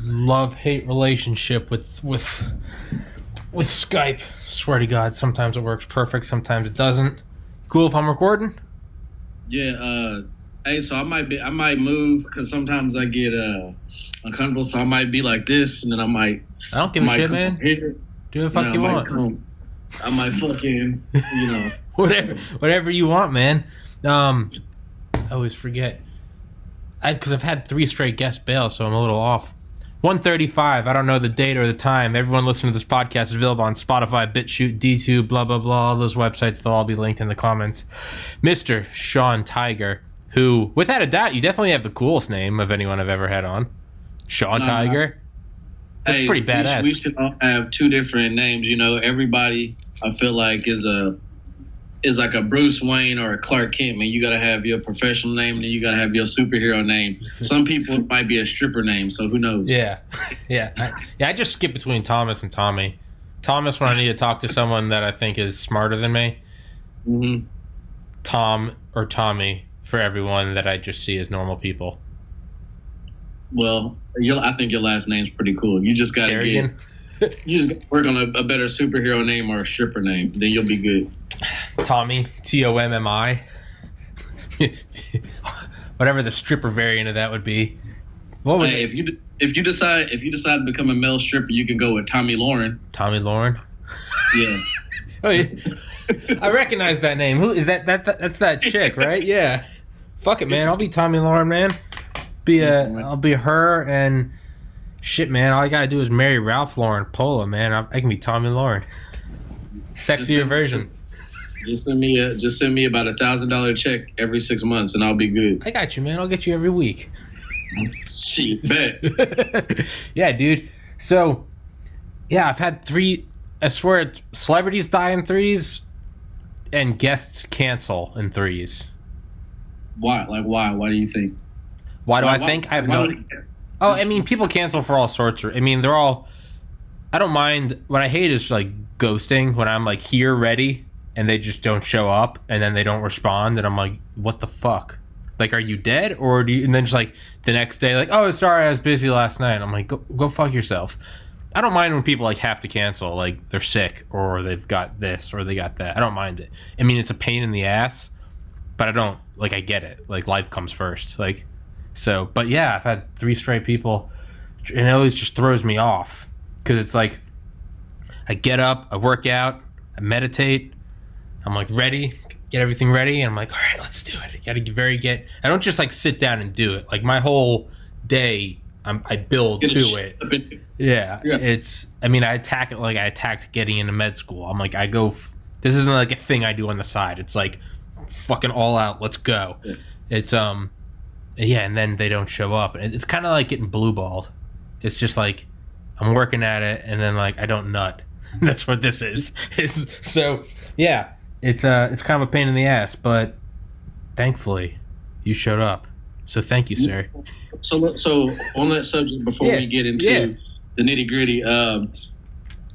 love-hate relationship with Skype. Swear to God, sometimes it works perfect, sometimes it doesn't. Cool if I'm recording? Yeah. Hey, so I might move because sometimes I get uncomfortable. So I might be like this, and then I don't give a shit, man. Here, do the fuck you want. I might fucking, whatever you want, man. I always forget. Because I've had 3 straight guests bail, so I'm a little off. 1:35. I don't know the date or the time. Everyone listening to this podcast is available on Spotify, BitChute, DTube, blah, blah, blah. All those websites, they'll all be linked in the comments. Mr. Sean Tiger, who, without a doubt, you definitely have the coolest name of anyone I've ever had on. Sean Tiger. That's pretty badass. We should all have 2 different names. Everybody, I feel like, is like a Bruce Wayne or a Clark Kent. Man, you got to have your professional name, and then you got to have your superhero name. Some people it might be a stripper name, so who knows? Yeah. I just skip between Thomas and Tommy. Thomas when I need to talk to someone that I think is smarter than me. Mm-hmm. Tom or Tommy for everyone that I just see as normal people. Well, I think your last name's pretty cool. You just got to work on a better superhero name or a stripper name. Then you'll be good. Tommy, Tommi. Whatever the stripper variant of that would be. What would if you decide to become a male stripper, you can go with Tommy Lauren. Tommy Lauren? Yeah. Oh, yeah. I recognize that name. Who is that? That's that chick, right? Yeah. Fuck it, man. I'll be Tommy Lauren, man. I'll be her, and shit, man. All I gotta do is marry Ralph Lauren Pola, man. I can be Tommy Lauren. Sexier version. Just send me about $1,000 check every 6 months, and I'll be good. I got you, man. I'll get you every week. Shit, bet. Yeah, dude. So, yeah, I've had 3. I swear, celebrities die in 3s, and guests cancel in 3s. Why? Like, why? Why do you think? Why do I think? I have no. Oh, I mean, people cancel for all sorts of. I mean, they're all. I don't mind. What I hate is like ghosting when I'm like here ready and they just don't show up and then they don't respond and I'm like, what the fuck? Like, are you dead or do you? And then just like the next day, like, oh, sorry, I was busy last night. I'm like, go fuck yourself. I don't mind when people like have to cancel, like they're sick or they've got this or they got that. I don't mind it. I mean, it's a pain in the ass, but I don't like. I get it. Like life comes first. Like. So, but yeah, I've had 3 straight people, and it always just throws me off because it's like I get up, I work out, I meditate, I'm like ready, get everything ready, and I'm like, all right, let's do it. I gotta I don't just like sit down and do it. Like my whole day, I build to it. Yeah, it's. I mean, I attack it like I attacked getting into med school. I'm like, this isn't like a thing I do on the side. It's like fucking all out. Let's go. Yeah. It's Yeah, and then they don't show up. It's kind of like getting blue-balled. It's just like, I'm working at it, and then, like, I don't nut. That's what this is. So, yeah, it's kind of a pain in the ass, but thankfully, you showed up. So thank you, sir. So on that subject, before we get into the nitty-gritty,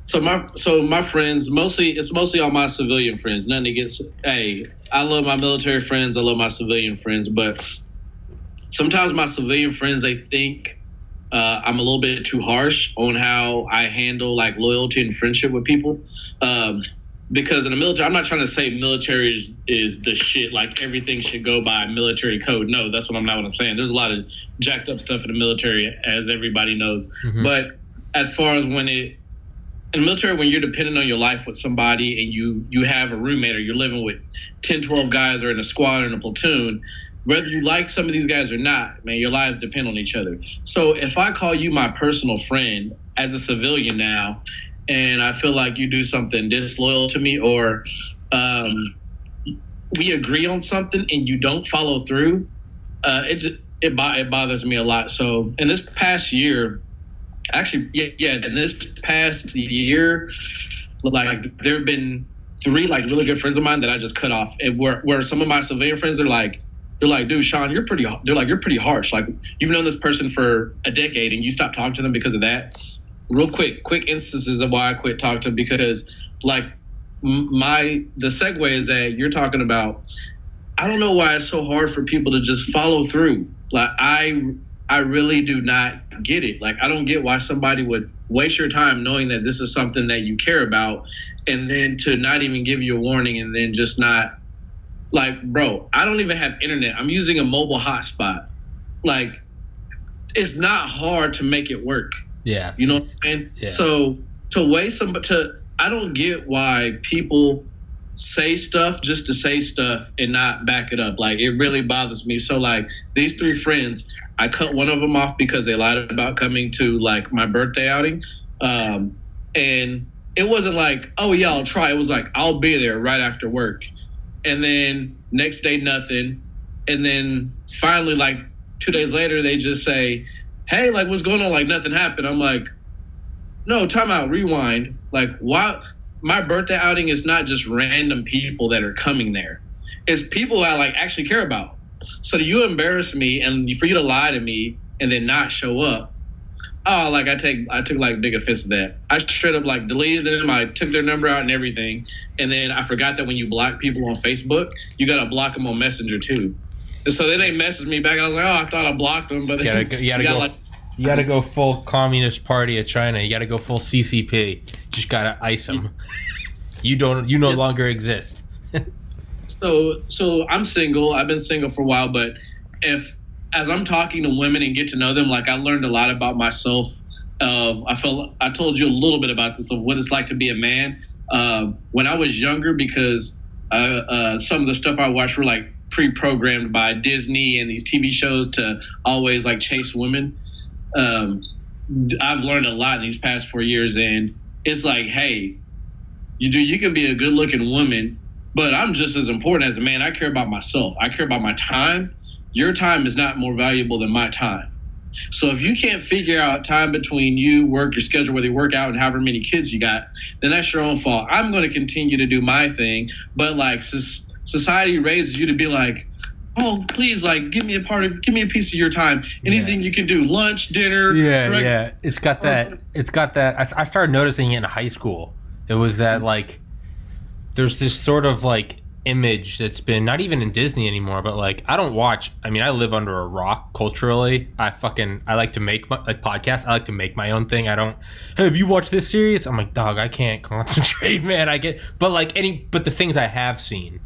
so my friends, it's mostly all my civilian friends. Nothing against, I love my military friends, I love my civilian friends, but sometimes my civilian friends, they think I'm a little bit too harsh on how I handle like loyalty and friendship with people. Because in the military, I'm not trying to say military is the shit. Like everything should go by military code. No, that's what I'm saying. There's a lot of jacked up stuff in the military, as everybody knows. Mm-hmm. But as far as in the military, when you're dependent on your life with somebody and you have a roommate or you're living with 10, 12 guys or in a squad or in a platoon, whether you like some of these guys or not, man, your lives depend on each other. So if I call you my personal friend as a civilian now, and I feel like you do something disloyal to me, or we agree on something and you don't follow through, it bothers me a lot. So in this past year, in this past year, like there have been 3 like really good friends of mine that I just cut off. And where some of my civilian friends, they're like, dude, Sean, you're pretty harsh. Like you've known this person for a decade and you stopped talking to them because of that. Real quick instances of why I quit talking to them, because like the segue is that you're talking about, I don't know why it's so hard for people to just follow through. Like I really do not get it. Like, I don't get why somebody would waste your time knowing that this is something that you care about, and then to not even give you a warning, and then just not, like, bro, I don't even have internet. I'm using a mobile hotspot. Like, it's not hard to make it work. Yeah. You know what I'm saying? Yeah. So to waste I don't get why people say stuff just to say stuff and not back it up. Like, it really bothers me. So, like, these 3 friends, I cut one of them off because they lied about coming to, like, my birthday outing. And it wasn't like, oh, yeah, I'll try. It was like, I'll be there right after work. And then next day, nothing. And then finally, like, 2 days later, they just say, hey, like, what's going on? Like, nothing happened. I'm like, no, time out, rewind. Like, why? My birthday outing is not just random people that are coming there. It's people I, like, actually care about. So you embarrass me, and for you to lie to me and then not show up, oh, like, I took like big offense to that. I straight up, like, deleted them. I took their number out and everything. And then I forgot that when you block people on Facebook, you got to block them on Messenger too. And so then they messaged me back, and I was like, oh, I thought I blocked them. But you gotta go full Communist Party of China. You gotta go full CCP. Just gotta ice them. You no longer exist. So I'm single. I've been single for a while, but as I'm talking to women and get to know them, like, I learned a lot about myself. I told you a little bit about this, of what it's like to be a man. When I was younger, because some of the stuff I watched were, like, pre-programmed by Disney and these TV shows to always, like, chase women. I've learned a lot in these past 4 years, and it's like, hey, you can be a good-looking woman, but I'm just as important as a man. I care about myself. I care about my time. Your time is not more valuable than my time. So if you can't figure out time between you, work, your schedule, whether you work out and however many kids you got, then that's your own fault. I'm going to continue to do my thing, but, like, society raises you to be like, oh, please, like, give me a piece of your time. Anything you can do, lunch, dinner. Yeah. It's got that. I started noticing it in high school. It was that, like, there's this sort of, like, image that's been, not even in Disney anymore, but, like, I live under a rock culturally. I like to make podcasts. I like to make my own thing. I don't, hey, have you watched this series? I'm like, dog, I can't concentrate, man. But the things I have seen,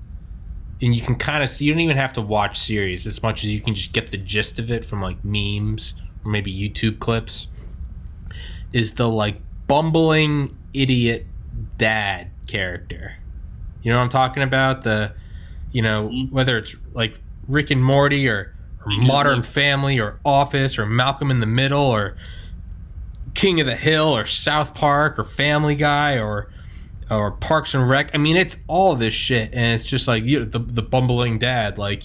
and you can kind of see, you don't even have to watch series as much as you can just get the gist of it from, like, memes or maybe YouTube clips, is the, like, bumbling idiot dad character. You know what I'm talking about? Whether it's, like, Rick and Morty or Modern Family or Office or Malcolm in the Middle or King of the Hill or South Park or Family Guy or Parks and Rec. I mean, it's all this shit, and it's just like, the bumbling dad, like,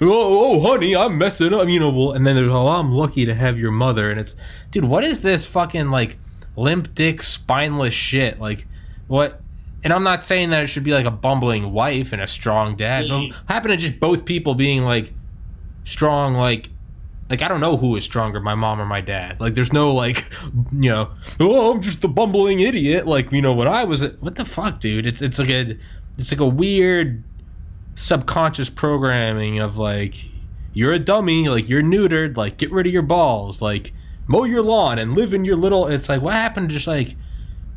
oh, honey, I'm messing up, and then there's, oh, I'm lucky to have your mother, and it's, dude, what is this fucking, like, limp dick, spineless shit? Like, what? And I'm not saying that it should be, like, a bumbling wife and a strong dad. No, happen to just both people being, like, strong, like, I don't know who is stronger, my mom or my dad. Like, there's no, like, oh, I'm just a bumbling idiot. Like, when I was, what the fuck, dude? It's like a weird subconscious programming of, like, you're a dummy, like, you're neutered, like, get rid of your balls, like, mow your lawn and live in your little, it's like, what happened to just, like,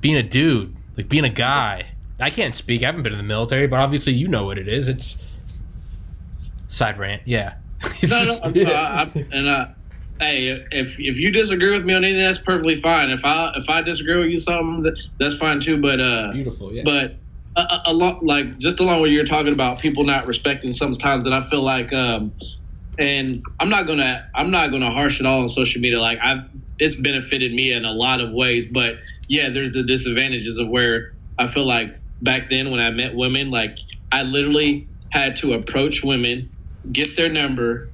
being a dude, like, being a guy? I can't speak. I haven't been in the military, but obviously you know what it is. It's side rant. Yeah. No. Hey, if you disagree with me on anything, that's perfectly fine. If I disagree with you something, that's fine too. But beautiful, yeah. But along what you're talking about, people not respecting sometimes, and I feel like, and I'm not gonna harsh it all on social media. Like, it's benefited me in a lot of ways, but yeah, there's the disadvantages of where I feel like back then when I met women, like, I literally had to approach women, get their number,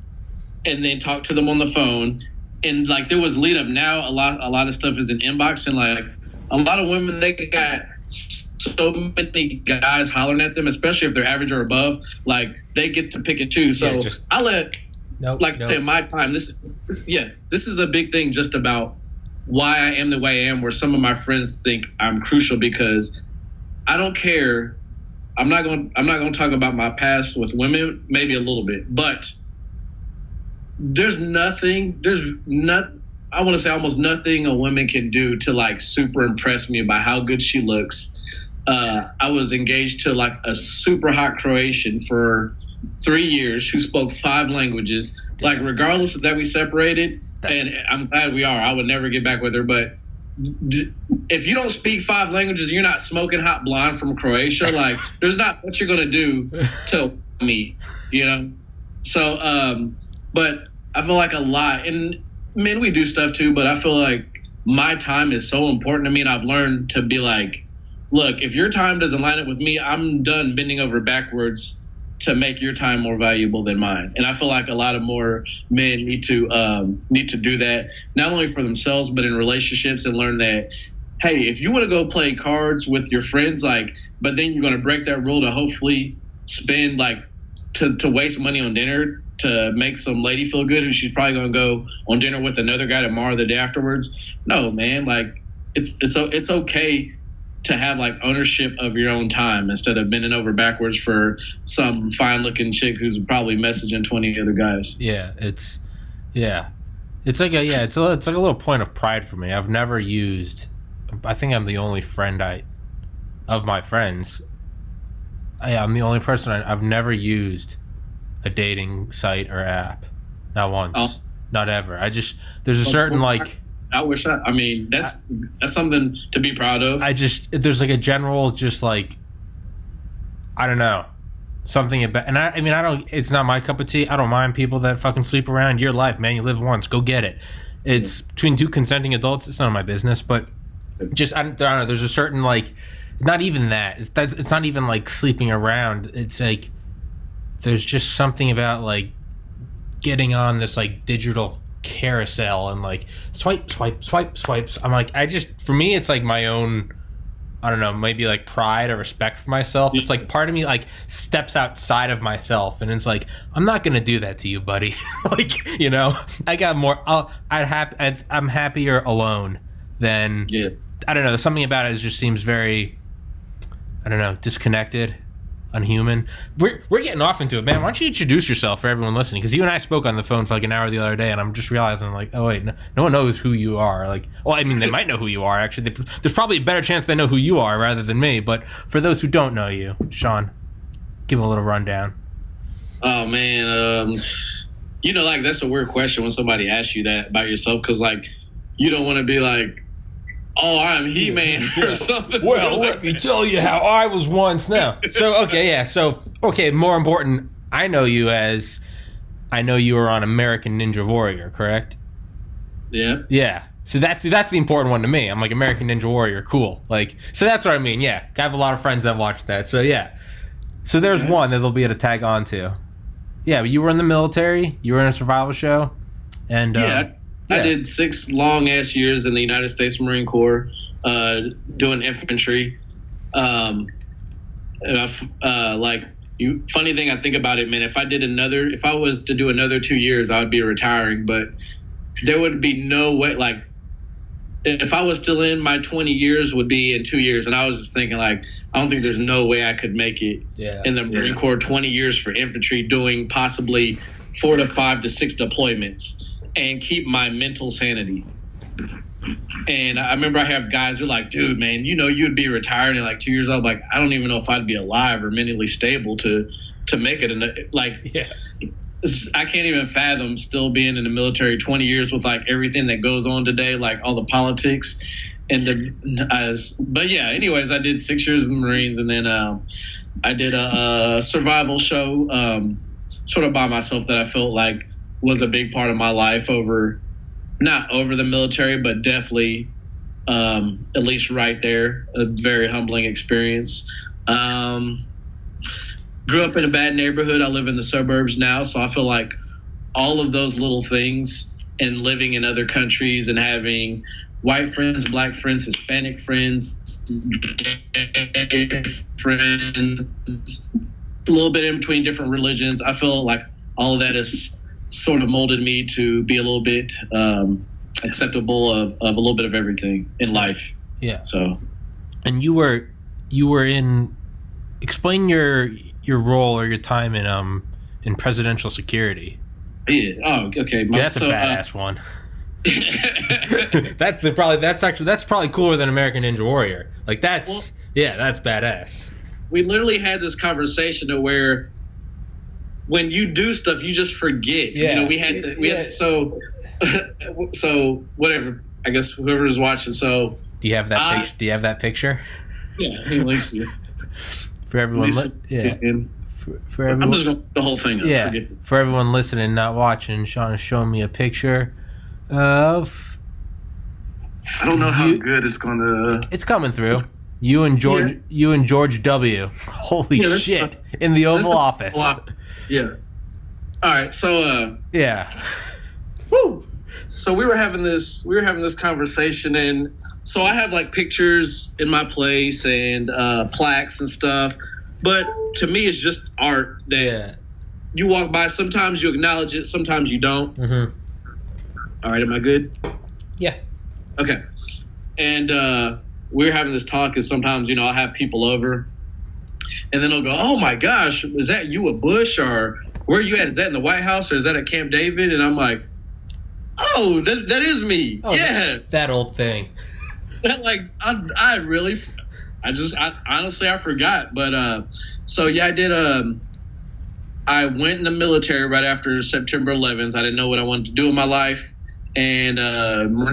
and then talk to them on the phone. And, like, there was lead up. Now a lot of stuff is in inbox, and, like, a lot of women, they got so many guys hollering at them, especially if they're average or above. Like, they get to pick and choose. So I let, say, my time. This is a big thing just about why I am the way I am, where some of my friends think I'm crucial, because I don't care. I'm not going to talk about my past with women, maybe a little bit, but there's not, I want to say almost nothing a woman can do to like super impress me by how good she looks. I was engaged to like a super hot Croatian for 3 years who spoke 5 languages. Like, regardless of that we separated, and I'm glad we are. I would never get back with her, but if you don't speak 5 languages, you're not smoking hot blonde from Croatia. Like, there's not what you're gonna do to me, you know. So, but I feel like a lot, and men, we do stuff too. But I feel like my time is so important to me, and I've learned to be like, look, if your time doesn't line up with me, I'm done bending over backwards to make your time more valuable than mine. And I feel like a lot of more men need to do that, not only for themselves, but in relationships, and learn that, hey, if you want to go play cards with your friends, like, but then you're going to break that rule to hopefully spend like to waste money on dinner to make some lady feel good, who she's probably going to go on dinner with another guy tomorrow, the day afterwards. No, man, like it's okay to have like ownership of your own time instead of bending over backwards for some fine looking chick who's probably messaging 20 other guys. It's like a little point of pride for me. I've never used, I think I'm the only friend of my friends. I'm the only person I've never used a dating site or app. Not once. Not ever. There's a certain like, I wish I mean, that's something to be proud of. There's like a general, just like, I don't know, something about, and I mean, it's not my cup of tea. I don't mind people that fucking sleep around. Your life, man. You live once. Go get it. It's between 2 consenting adults. It's none of my business. But just, I don't know. There's a certain like, not even that. It's not even like sleeping around. It's like, there's just something about like getting on this like digital carousel and like swipes. I'm like, for me, it's like my own, I don't know, maybe like pride or respect for myself. It's like part of me like steps outside of myself, and it's like, I'm not gonna do that to you, buddy. Like, you know, I got more. I'm happier alone than. Yeah. I don't know. There's something about it that just seems very, I don't know, disconnected, unhuman. We're getting off into it, man. Why don't you introduce yourself for everyone listening? Because you and I spoke on the phone for like an hour the other day, and I'm just realizing, like, oh wait, no one knows who you are. Like, well, I mean, they might know who you are. Actually, there's probably a better chance they know who you are rather than me. But for those who don't know you, Sean, give them a little rundown. Oh man, you know, like, that's a weird question when somebody asks you that about yourself, because like, you don't want to be like, oh, I'm He-Man or something. Well, let me tell you how I was once now. So, okay, yeah. So, okay, more important, I know you were on American Ninja Warrior, correct? Yeah. Yeah. So that's the important one to me. I'm like, American Ninja Warrior, cool. Like, so that's what I mean, yeah. I have a lot of friends that watch that, so yeah. So there's one that they'll be able to tag on to. Yeah, but you were in the military, you were in a survival show, and... Yeah. I did 6 long-ass years in the United States Marine Corps, doing infantry. Funny thing, I think about it, man, if I was to do another 2 years, I would be retiring, but there would be no way, like, if I was still in, my 20 years would be in 2 years. And I was just thinking, like, I don't think there's no way I could make it in the Marine Corps, 20 years for infantry, doing possibly 4 to 5 to 6 deployments, and keep my mental sanity. And I remember I have guys who are like, dude, man, you know, you'd be retired in like 2 years. I'm like, I don't even know if I'd be alive or mentally stable to make it. And like, I can't even fathom still being in the military 20 years with like everything that goes on today, like all the politics but yeah, anyways, I did 6 years in the Marines, and then I did a survival show, sort of by myself, that I felt like was a big part of my life, not over the military, but definitely at least right there, a very humbling experience. Grew up in a bad neighborhood. I live in the suburbs now, so I feel like all of those little things, and living in other countries and having white friends, black friends, Hispanic friends, friends, a little bit in between different religions, I feel like all of that has sort of molded me to be a little bit acceptable of a little bit of everything in life. Yeah. So, and you were in, explain your role or your time in presidential security. Yeah. Oh, okay. That's a badass one. That's probably cooler than American Ninja Warrior. Like that's badass. We literally had this conversation to where when you do stuff, you just forget. Yeah. We had so whatever. I guess whoever's watching. So do you have that picture? Do you have that picture? Yeah, let me see. For everyone, for everyone, I'm just going to the whole thing up. Yeah, for everyone listening, not watching, Sean is showing me a picture of. I don't know how good it's going to. It's coming through. You and George W. Holy shit! In the Oval Office. Yeah. All right. So. Yeah. Woo. So we were having this conversation, and so I have like pictures in my place and plaques and stuff. But to me, it's just art that you walk by. Sometimes you acknowledge it, sometimes you don't. Mm-hmm. All right, am I good? Yeah. Okay. And we were having this talk, and sometimes, I'll have people over, and then they'll go, "Oh my gosh, is that you at Bush, or where are you at? Is that in the White House, or is that at Camp David?" And I'm like, "Oh, that is me. Oh, yeah, that old thing." Honestly, I forgot. But so yeah, I did. I went in the military right after September 11th. I didn't know what I wanted to do in my life, and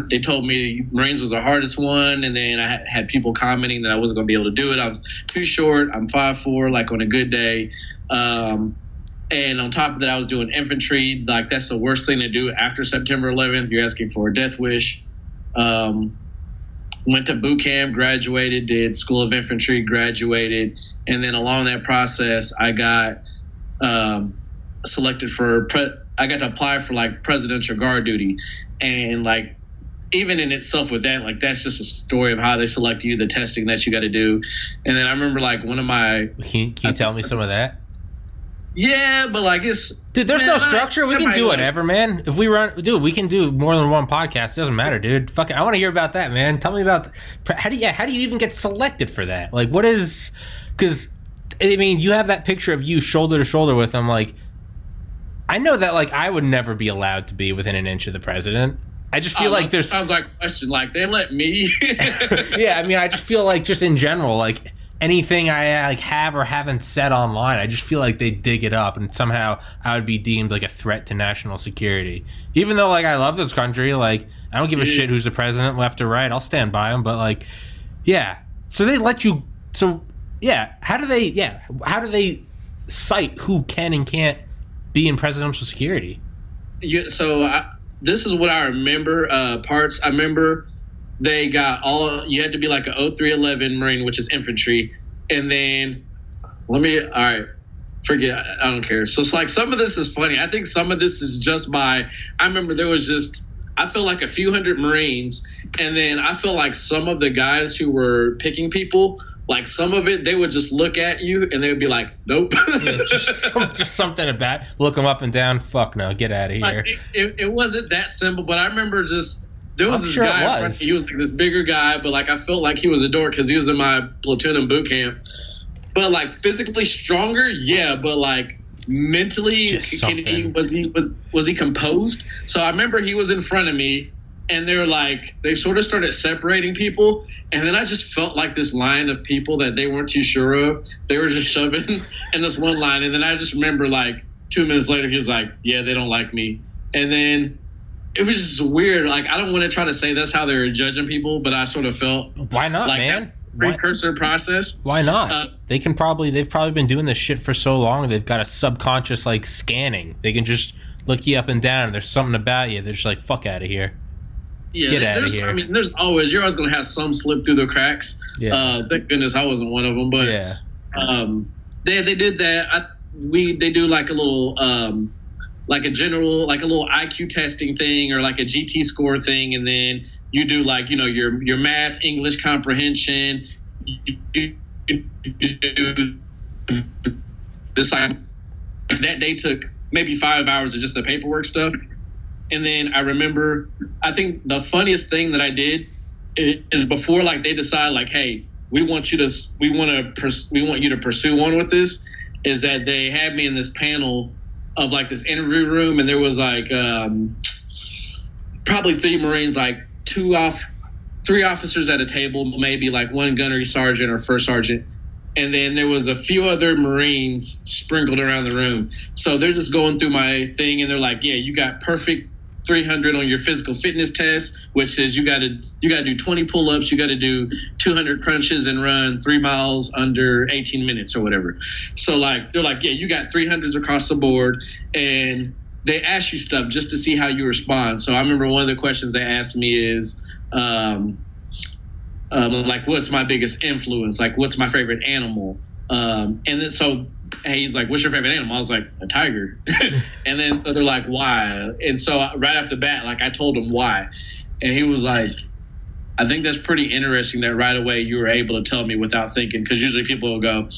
they told me Marines was the hardest one. And then I had people commenting that I wasn't going to be able to do it. I was too short. I'm 5'4", like on a good day. And on top of that, I was doing infantry. Like that's the worst thing to do after September 11th. You're asking for a death wish. Went to boot camp, graduated, did School of Infantry, graduated, and then along that process, I got selected for. I got to apply for like Presidential Guard duty, and like even in itself with that, like that's just a story of how they select you, the testing that you got to do, and then I remember like one of my. Can you tell me some of that? Yeah, but like dude, there's no structure. We can do whatever, man. If we we can do more than one podcast. It doesn't matter, dude. Fuck it. I want to hear about that, man. Tell me about how do you even get selected for that? Like, what is? Because I mean, you have that picture of you shoulder to shoulder with him. Like, I know that like I would never be allowed to be within an inch of the president. I just feel like there's sounds like a question. Like they let me. Yeah, I mean, I just feel like just in general, like. Anything I like have or haven't said online, I just feel like they dig it up, and somehow I would be deemed like a threat to national security. Even though like I love this country, like I don't give a shit who's the president, left or right. I'll stand by him. But like, yeah. So they let you. So yeah. How do they cite who can and can't be in presidential security? Yeah. So this is what I remember. Parts I remember. They got you had to be like an 0311 Marine, which is infantry. And then forget, I don't care. So it's like some of this is funny. I think some of this is just I remember there was I feel like a few hundred Marines. And then I feel like some of the guys who were picking people, like some of it, they would just look at you and they would be like, nope. Yeah, just something about look them up and down. Fuck no, get out of here. Like, it wasn't that simple, but I remember there was this guy in front of me. He was like this bigger guy, but like I felt like he was a dork because he was in my platoon in boot camp. But like physically stronger, yeah. But like mentally, was he composed? So I remember he was in front of me, and they sort of started separating people, and then I just felt like this line of people that they weren't too sure of. They were just shoving in this one line, and then I just remember like 2 minutes later, he was like, "Yeah, they don't like me," and then. It was just weird. Like, I don't want to try to say that's how they were judging people, but I sort of felt why not, like man? Precursor process. Why not? They've probably been doing this shit for so long. They've got a subconscious like scanning. They can just look you up and down. And there's something about you. They're just like, fuck out of here. Yeah, get out of here. I mean, you're always going to have some slip through the cracks. Yeah. Thank goodness I wasn't one of them. But yeah, they did that. They do like a little. Like a little IQ testing thing or like a GT score thing, and then you do like your math, English comprehension. You do this like that day took maybe 5 hours of just the paperwork stuff, and then I remember I think the funniest thing that I did is before like they decide like, hey, we want you to pursue on with this, is that they had me in this panel. like this interview room, and there was like probably 3 Marines, like 3 officers at a table, maybe like 1 gunnery sergeant or first sergeant. And then there was a few other Marines sprinkled around the room. So they're just going through my thing, and they're like, yeah, you got perfect 300 on your physical fitness test, which says you got to do 20 pull-ups, you got to do 200 crunches and run 3 miles under 18 minutes or whatever. So like they're like, yeah, you got 300s across the board, and they ask you stuff just to see how you respond. So I remember one of the questions they asked me is like, what's my biggest influence? Like, what's my favorite animal? And then so he's like, what's your favorite animal? I was like, a tiger. And then so they're like, why? And so right off the bat, like I told him why. And he was like, I think that's pretty interesting that right away you were able to tell me without thinking, because usually people will go,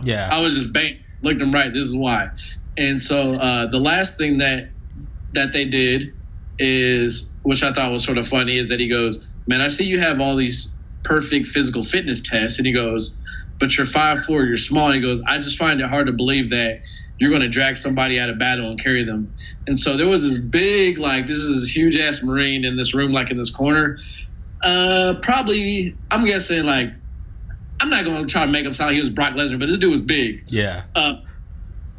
yeah. I was just looked them right. This is why. And so the last thing that they did is, which I thought was sort of funny, is that he goes, man, I see you have all these perfect physical fitness tests. And he goes, but you're 5'4", you're small. And he goes, I just find it hard to believe that you're going to drag somebody out of battle and carry them. And so there was this big, like, this is a huge ass Marine in this room, like in this corner. Probably, I'm guessing, like, I'm not going to try to make him sound like he was Brock Lesnar, but this dude was big. Yeah.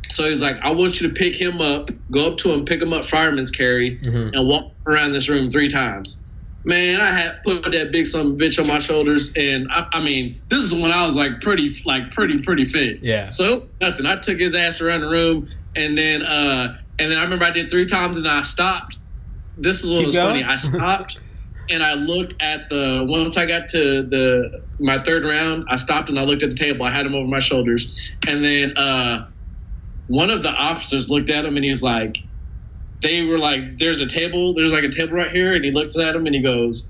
So he's like, I want you to pick him up, go up to him, pick him up fireman's carry, and walk around this room 3 times. Man, I had put that big son of a bitch on my shoulders, and I mean, this is when I was like pretty fit. Yeah. So nothing. I took his ass around the room, and then I remember I did 3 times, and I stopped. This is what was funny. I stopped, and I looked at once I got to my 3rd round, I stopped and I looked at the table. I had him over my shoulders, and then one of the officers looked at him, and he's like, they were like, there's like a table right here, and he looks at him and he goes,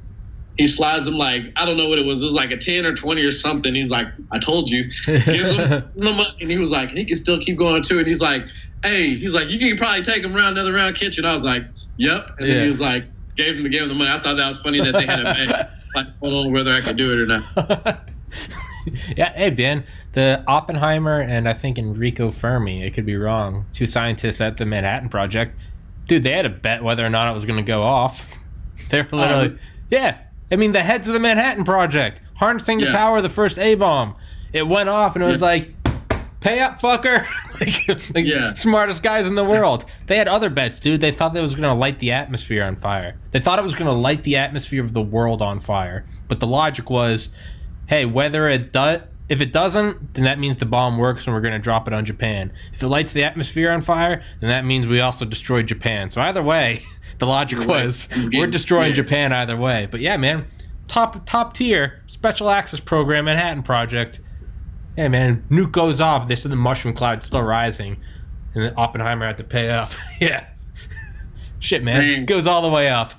he slides him like, I don't know what it was like a 10 or 20 or something. He's like, I told you. Gives him the money, and he was like, he can still keep going too. And he's like, hey, he's like, you can probably take him around another round kitchen. I was like, yep. And then he was like, gave him the money. I thought that was funny that they had a like, I don't know whether I could do it or not. Yeah, hey, Ben, the Oppenheimer and I think Enrico Fermi, it could be wrong, 2 scientists at the Manhattan Project, dude, they had a bet whether or not it was going to go off. They're literally, yeah. I mean, the heads of the Manhattan Project, harnessing the power of the first A-bomb. It went off, and it was like, pay up, fucker. Smartest guys in the world. They had other bets, dude. They thought that was going to light the atmosphere on fire. They thought it was going to light the atmosphere of the world on fire. But the logic was, hey, whether if it doesn't, then that means the bomb works and we're going to drop it on Japan. If it lights the atmosphere on fire, then that means we also destroyed Japan. So either way, the logic was we're destroying Japan either way. But yeah, man, top tier special access program, Manhattan Project. Yeah, man, nuke goes off. They said the mushroom cloud's still rising, and then Oppenheimer had to pay up. Yeah, shit, man, goes all the way up.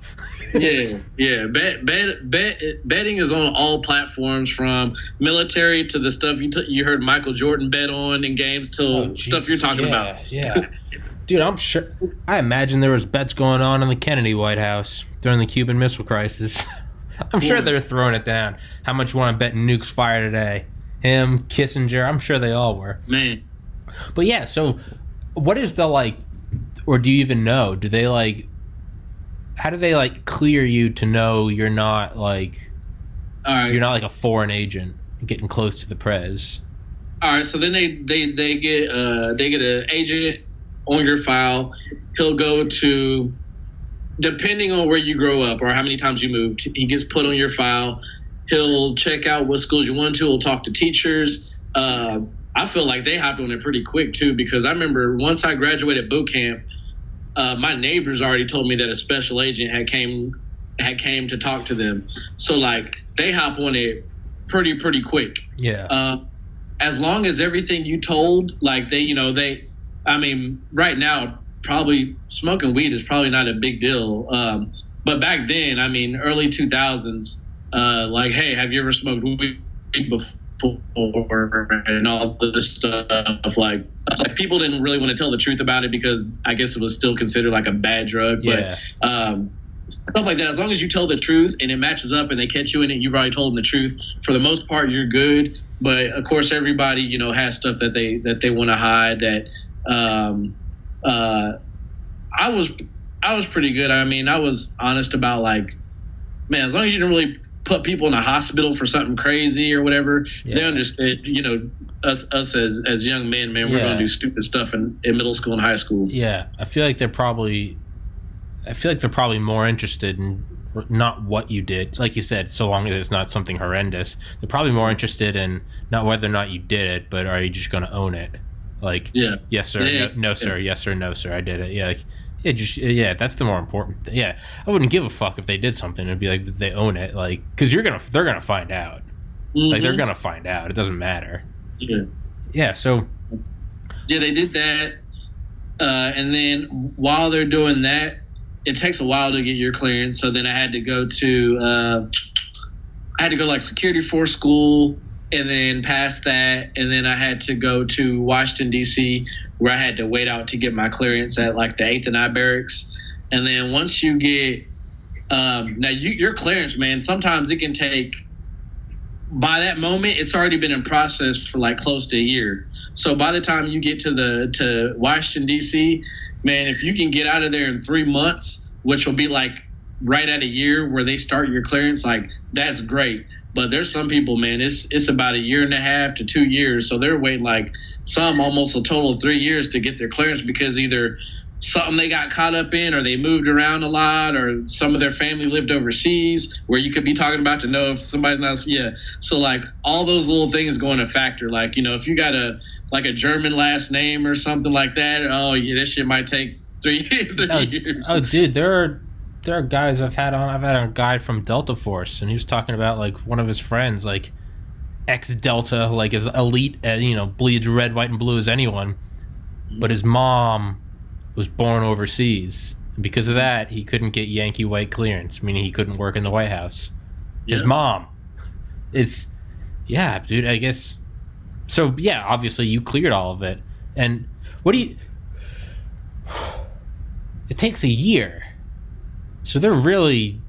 Yeah. Betting is on all platforms, from military to the stuff you heard Michael Jordan bet on in games to stuff you're talking about. Yeah. Dude, I'm sure. I imagine there was bets going on in the Kennedy White House during the Cuban Missile Crisis. I'm sure they're throwing it down. How much you want to bet nukes fire today? Him, Kissinger, I'm sure they all were. Man. But yeah, so what is the, like, or do you even know? Do they, like, how do they, like, clear you to know you're not, like, you're not like a foreign agent getting close to the prez? All right, so then they get an agent on your file. He'll go to, depending on where you grow up or how many times you moved, he gets put on your file. He'll check out what schools you went to. He'll talk to teachers. I feel like they hopped on it pretty quick too, because I remember once I graduated boot camp, my neighbors already told me that a special agent had came to talk to them. So like they hop on it pretty quick. Yeah. As long as everything you told, like I mean, right now probably smoking weed is probably not a big deal. But back then, I mean, early 2000s. Like, hey, have you ever smoked weed before, and all this stuff. Like people didn't really want to tell the truth about it because I guess it was still considered like a bad drug. But stuff like that, as long as you tell the truth and it matches up and they catch you in it, you've already told them the truth. For the most part, you're good. but of course everybody, you know, has stuff that they want to hide. That I was pretty good. I mean, I was honest about, like, man, as long as you didn't really put people in a hospital for something crazy or whatever, they understood, you know, us as young men, man, we're going to do stupid stuff in middle school and high school. Yeah. I feel like they're probably more interested in not what you did. Like you said, so long as it's not something horrendous, they're probably more interested in not whether or not you did it, but are you just going to own it? Like, yes, sir, no, sir, yes, sir, no, sir, I did it. Yeah. Like, that's the more important thing. Yeah, I wouldn't give a fuck if they did something. It'd be like, they own it, like, because they're gonna find out. Like, they're gonna find out. It doesn't matter. Yeah. So. Yeah, they did that, and then while they're doing that, it takes a while to get your clearance. So then I had to go like security force school, and then past that, and then I had to go to Washington, D.C., where I had to wait out to get my clearance at like the 8th and I barracks. And then once you get your clearance, man, sometimes it can take, by that moment, it's already been in process for like close to a year. So by the time you get to Washington, D.C., man, if you can get out of there in 3 months, which will be like right at a year where they start your clearance, like, that's great. But there's some people, man, it's about 1.5 years to 2 years. So they're waiting, like, some almost a total of 3 years to get their clearance, because either something they got caught up in, or they moved around a lot, or some of their family lived overseas, where you could be talking about to know if somebody's not. So like all those little things go into factor. Like, you know, if you got a German last name or something like that, this shit might take 3 years. Oh, dude, there are guys I've had a guy from Delta Force, and he was talking about, like, one of his friends, like, ex-Delta, like, as elite, you know, bleeds red, white, and blue as anyone, but his mom was born overseas. And because of that, he couldn't get Yankee white clearance, meaning he couldn't work in the White House. His mom is, dude, I guess. So, yeah, obviously you cleared all of it. And it takes a year. So they're really,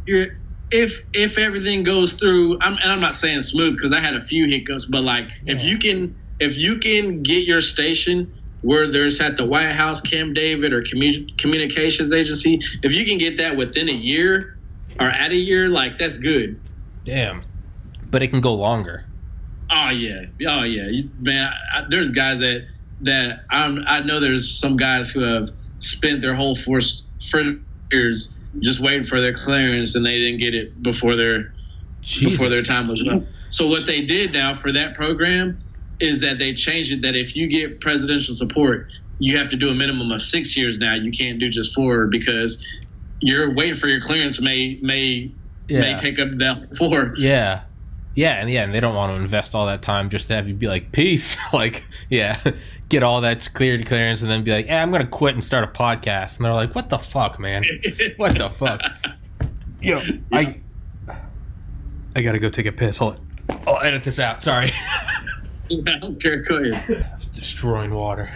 if everything goes through, I'm not saying smooth, because I had a few hiccups, but like, if you can get your station, whether it's at the White House, Camp David, or communications agency, if you can get that within a year or at a year, like, that's good. Damn, but it can go longer. Oh yeah, man. There's guys that I know. There's some guys who have spent their whole force for years just waiting for their clearance, and they didn't get it before their time was up. So what they did now for that program is that they changed it, that if you get presidential support, you have to do a minimum of 6 years now. You can't do just 4, because you're waiting for your clearance may take up that 4. Yeah, and they don't want to invest all that time just to have you be like, peace, like, get all that clearance, and then be like, I'm going to quit and start a podcast. And they're like, what the fuck, man? What the fuck? Yo, I got to go take a piss. Hold it. I'll edit this out. Sorry. I don't care. Go ahead. Destroying water.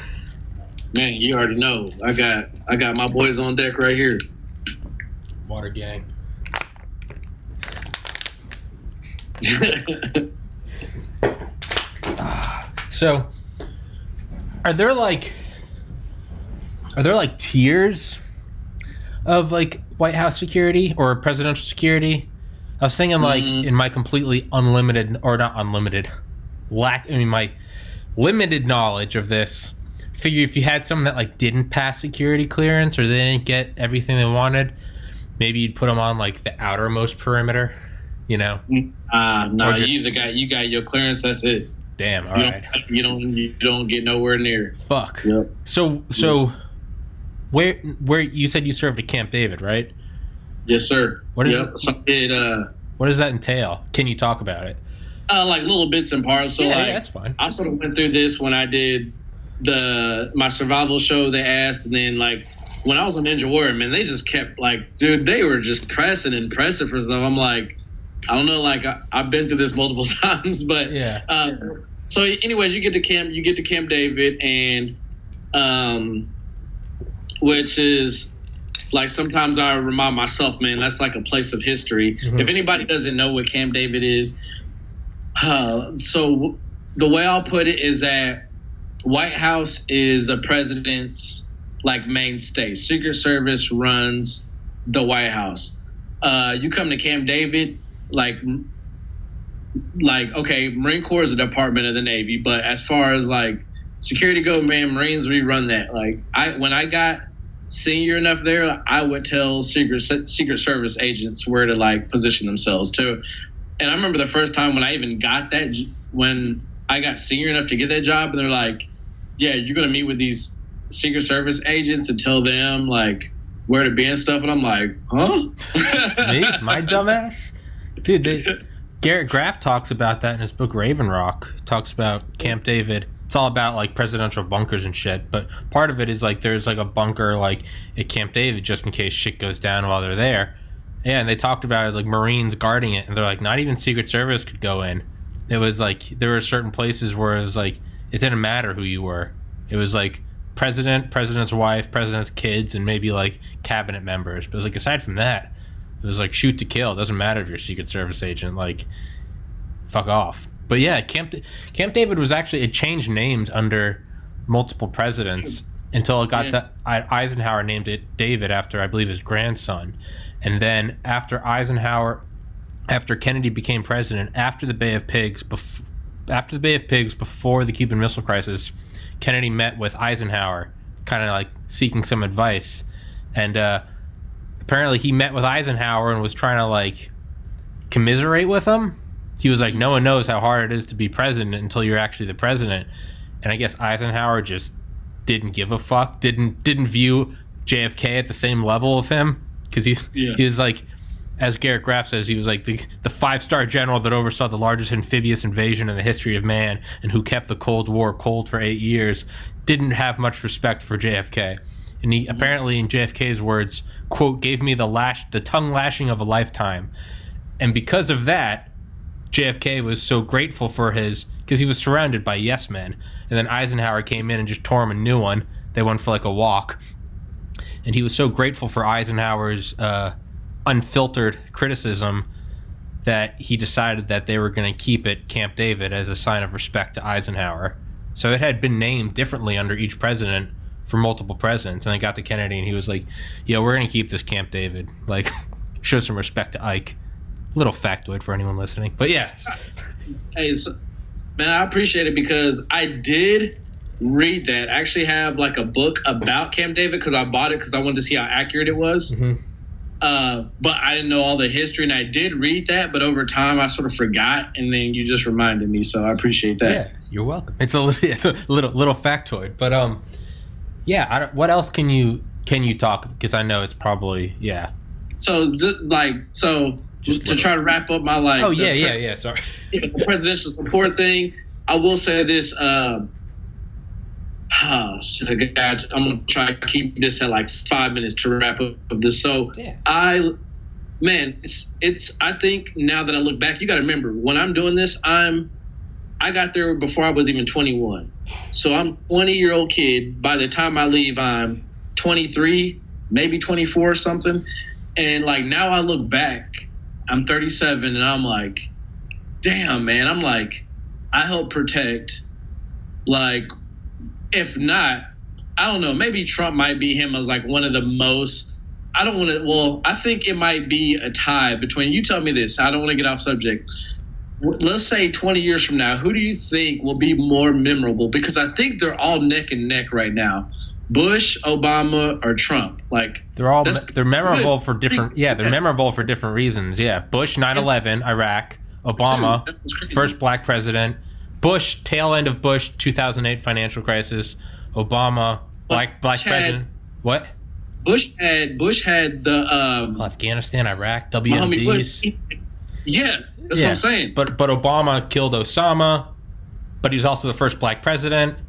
Man, you already know. I got my boys on deck right here. Water gang. So, are there like tiers of, like, White House security or presidential security? I was thinking, like, in my completely unlimited, or not unlimited, my limited knowledge of this, figure if you had someone that, like, didn't pass security clearance, or they didn't get everything they wanted, maybe you'd put them on, like, the outermost perimeter, you know? No, you got your clearance. That's it. Damn. All right. You don't get nowhere near. Fuck. Yep. So, where you said you served at Camp David, right? Yes, sir. What does that entail? Can you talk about it? Like little bits and parts. So that's fine. I sort of went through this when I did my survival show. They asked, and then, like, when I was on Ninja Warrior, man, they just kept, like, dude, they were just pressing for stuff. I'm like, I don't know, like, I've been through this multiple times, but so anyways, you get to Camp David, and which is, like, sometimes I remind myself, man, that's like a place of history. If anybody doesn't know what Camp David is, So the way I'll put it is that White House is a president's like mainstay. Secret Service runs the White House. You come to Camp David, like okay, Marine Corps is a department of the Navy, but as far as like security go, man, Marines rerun that. Like when I got senior enough there, I would tell Secret Service agents where to like position themselves too. And I remember the first time when I even got that, when I got senior enough to get that job, and they're like, yeah, you're going to meet with these Secret Service agents and tell them like where to be and stuff. And I'm like, huh? Me? My dumbass? Dude, Garrett Graff talks about that in his book Raven Rock. Talks about Camp David. It's all about like presidential bunkers and shit. But part of it is like there's like a bunker like at Camp David just in case shit goes down while they're there. Yeah, and they talked about it, like Marines guarding it, and they're like, not even Secret Service could go in. It was like there were certain places where it was like it didn't matter who you were. It was like president's wife, president's kids, and maybe like cabinet members. But it was like aside from that, it was like shoot to kill. It doesn't matter if you're a Secret Service agent. Like, fuck off. But yeah, Camp David was actually, it changed names under multiple presidents until it got that Eisenhower named it David after, I believe, his grandson. And then after Kennedy became president, after the Bay of Pigs, before the Cuban Missile Crisis, Kennedy met with Eisenhower, kind of like seeking some advice. And apparently he met with Eisenhower and was trying to like commiserate with him. He was like, no one knows how hard it is to be president until you're actually the president. And I guess Eisenhower just didn't give a fuck, didn't view JFK at the same level of him. Because he was like, as Garrett Graff says, he was like the 5-star general that oversaw the largest amphibious invasion in the history of man and who kept the Cold War cold for 8 years, didn't have much respect for JFK. And he apparently, in JFK's words, quote, gave me the tongue lashing of a lifetime. And because of that, JFK was so grateful for because he was surrounded by yes men. And then Eisenhower came in and just tore him a new one. They went for like a walk. And he was so grateful for Eisenhower's unfiltered criticism that he decided that they were going to keep it Camp David as a sign of respect to Eisenhower. So it had been named differently under each president for multiple presidents. And they got to Kennedy and he was like, yo, we're going to keep this Camp David. Like, show some respect to Ike. Little factoid for anyone listening. But yeah. Hey, man, I appreciate it because I did read that. I actually have like a book about Camp David because I bought it because I wanted to see how accurate it was. Mm-hmm. But I didn't know all the history, and I did read that, but over time I sort of forgot, and then you just reminded me, so I appreciate that. Yeah, you're welcome. It's a little factoid, but yeah. What else can you talk? Because I know it's probably So just to try to wrap up my life. Oh yeah. Sorry. The presidential support thing. I will say this. I'm gonna try to keep this at like 5 minutes to wrap up this. So it's I think now that I look back, you got to remember when I'm doing this, I got there before I was even 21. So I'm a 20-year-old kid. By the time I leave, I'm 23, maybe 24 or something. And like now I look back, I'm 37, and I'm like, damn, man. I'm like, I help protect, like. If not, I don't know, maybe Trump might be him as like one of the most, I think it might be a tie between, you tell me this, I don't want to get off subject. Let's say 20 years from now, who do you think will be more memorable? Because I think they're all neck and neck right now. Bush, Obama, or Trump. Like they're memorable for different, they're memorable for different reasons. Yeah. Bush, 9/11, Iraq, Obama, first black president. Bush, tail end of Bush, 2008 financial crisis. Obama, black president. What? Bush had the Afghanistan, Iraq, WMDs. Yeah, that's what I'm saying. But Obama killed Osama, but he was also the first black president.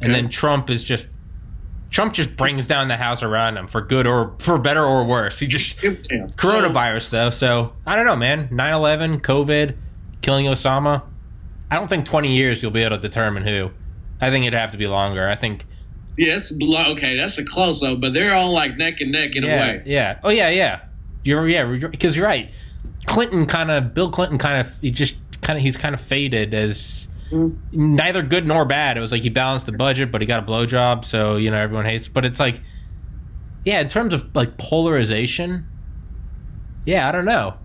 And then Trump just brings down the house around him for good or for better or worse. He just coronavirus though. So I don't know, man. 9/11, COVID, killing Osama. I don't think 20 years you'll be able to determine who. I think it'd have to be longer. I think. Yes, okay, that's a close though, but they're all like neck and neck in a way. Yeah. Oh yeah. Because you're right. Bill Clinton kind of he's kind of faded as neither good nor bad. It was like he balanced the budget, but he got a blowjob, so everyone hates. But it's like, yeah, in terms of like polarization, yeah, I don't know.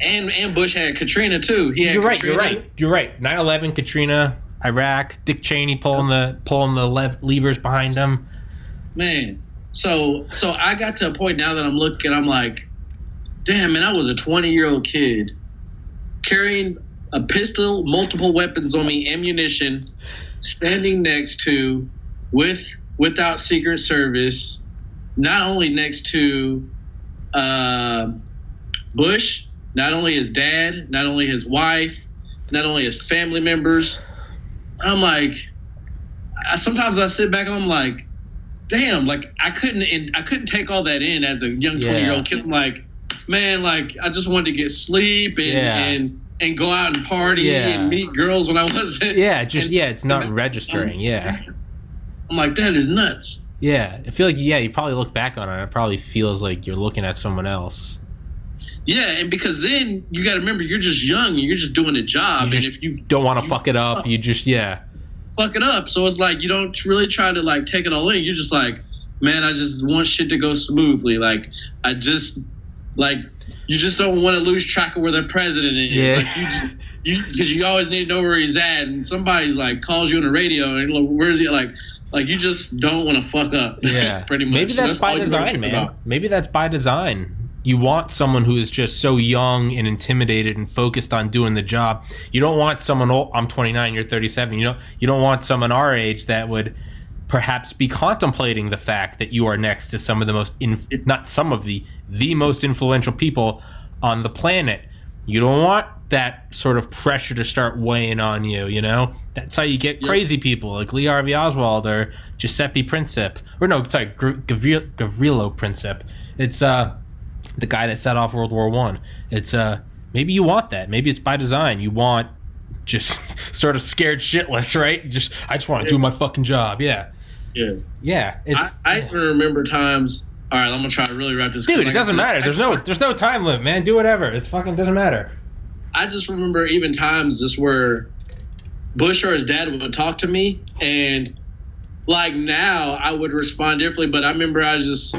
And Bush had Katrina too. He had You're Katrina. right. 9/11, Katrina, Iraq, Dick Cheney pulling the levers behind him. Man, so I got to a point now that I'm looking, I'm like, damn, man, I was a 20-year-old kid carrying a pistol, multiple weapons on me, ammunition, standing next to, without Secret Service, not only next to Bush, not only his dad, not only his wife, not only his family members. I'm like, sometimes I sit back and I'm like, damn, like I couldn't take all that in as a young 20-year-old kid. I'm like, man, like I just wanted to get sleep and go out and party and meet girls when I wasn't. Yeah, it's not registering. I'm like, that is nuts. Yeah, I feel like you probably look back on it. It probably feels like you're looking at someone else. Yeah, and because then you got to remember you're just young and you're just doing a job, and if you don't want to fuck it up, you just fuck it up. So it's like you don't really try to like take it all in. You're just like, man, I just want shit to go smoothly. Like I just like you just don't want to lose track of where the president is. Yeah. Like because you always need to know where he's at, and somebody's like calls you on the radio and like, where's he like you just don't want to fuck up. Yeah, pretty much. Maybe that's by design, man. Maybe that's by design. You want someone who is just so young and intimidated and focused on doing the job. You don't want someone, I'm 29, you're 37. You don't want someone our age that would perhaps be contemplating the fact that you are next to some of the most, not some of the most influential people on the planet. You don't want that sort of pressure to start weighing on you, That's how you get crazy people like Lee Harvey Oswald or Giuseppe Princip. Or no, sorry, Gavrilo Princip. It's, the guy that set off World War I. It's maybe you want that. Maybe it's by design. You want just sort of scared shitless, right? I just want to do my fucking job. Yeah. I remember times. All right, I'm gonna try to really wrap this. Dude, it doesn't matter. There's no time limit, man. Do whatever. It's fucking doesn't matter. I just remember even times just where Bush or his dad would talk to me, and like now I would respond differently. But I remember I just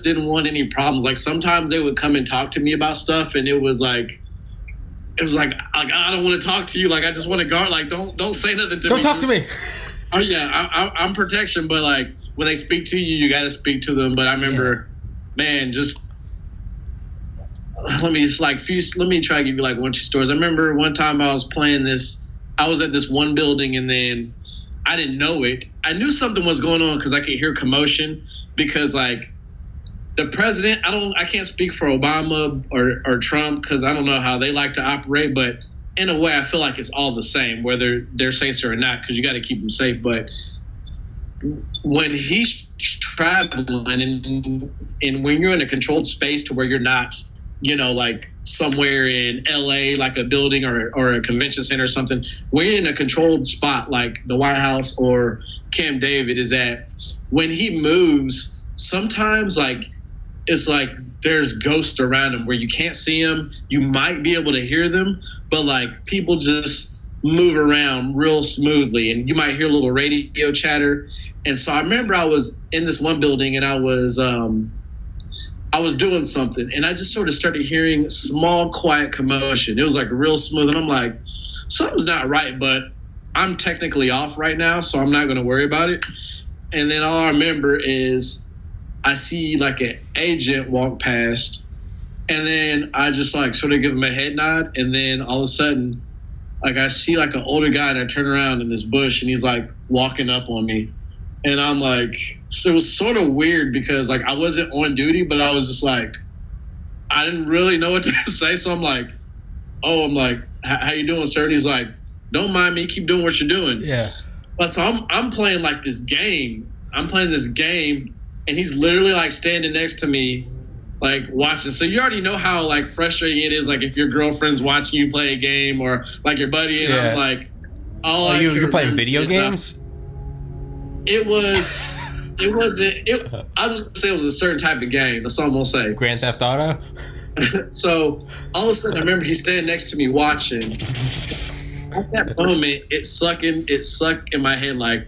didn't want any problems. Like sometimes they would come and talk to me about stuff, and it was like I don't want to talk to you. Like I just want to guard. Like don't say nothing to me. Don't talk to me. Oh yeah, I'm protection, but like when they speak to you, you got to speak to them. But I remember, man, just let me try to give you like 1 or 2 stories. I remember one time I was playing this. I was at this one building, and then I didn't know it. I knew something was going on because I could hear commotion. Because like the president, I can't speak for Obama or Trump because I don't know how they like to operate, but in a way I feel like it's all the same, whether they're safe or not, because you got to keep them safe. But when he's traveling and when you're in a controlled space to where you're not, like somewhere in LA, like a building or a convention center or something, we're in a controlled spot like the White House or Camp David is at. When he moves, sometimes like it's like there's ghosts around him where you can't see them. You might be able to hear them, but like people just move around real smoothly, and you might hear a little radio chatter. And so I remember I was in this one building, and I was doing something, and I just sort of started hearing small, quiet commotion. It was like real smooth, and I'm like, something's not right, but I'm technically off right now, so I'm not going to worry about it. And then all I remember is I see like an agent walk past, and then I just like sort of give him a head nod, and then all of a sudden, like I see like an older guy, and I turn around in this bush, and he's like walking up on me. And I'm like, so it was sort of weird because like I wasn't on duty, but I was just like, I didn't really know what to say. So I'm like, how you doing, sir? And he's like, don't mind me, keep doing what you're doing. Yeah. But so I'm playing like this game. I'm playing this game, and he's literally like standing next to me, like watching. So you already know how like frustrating it is, like if your girlfriend's watching you play a game or like your buddy, and I'm like, you're playing video games? I was gonna say it was a certain type of game. That's all I'm gonna say. Grand Theft Auto? So all of a sudden, I remember he's standing next to me watching. At that moment, it stuck in my head like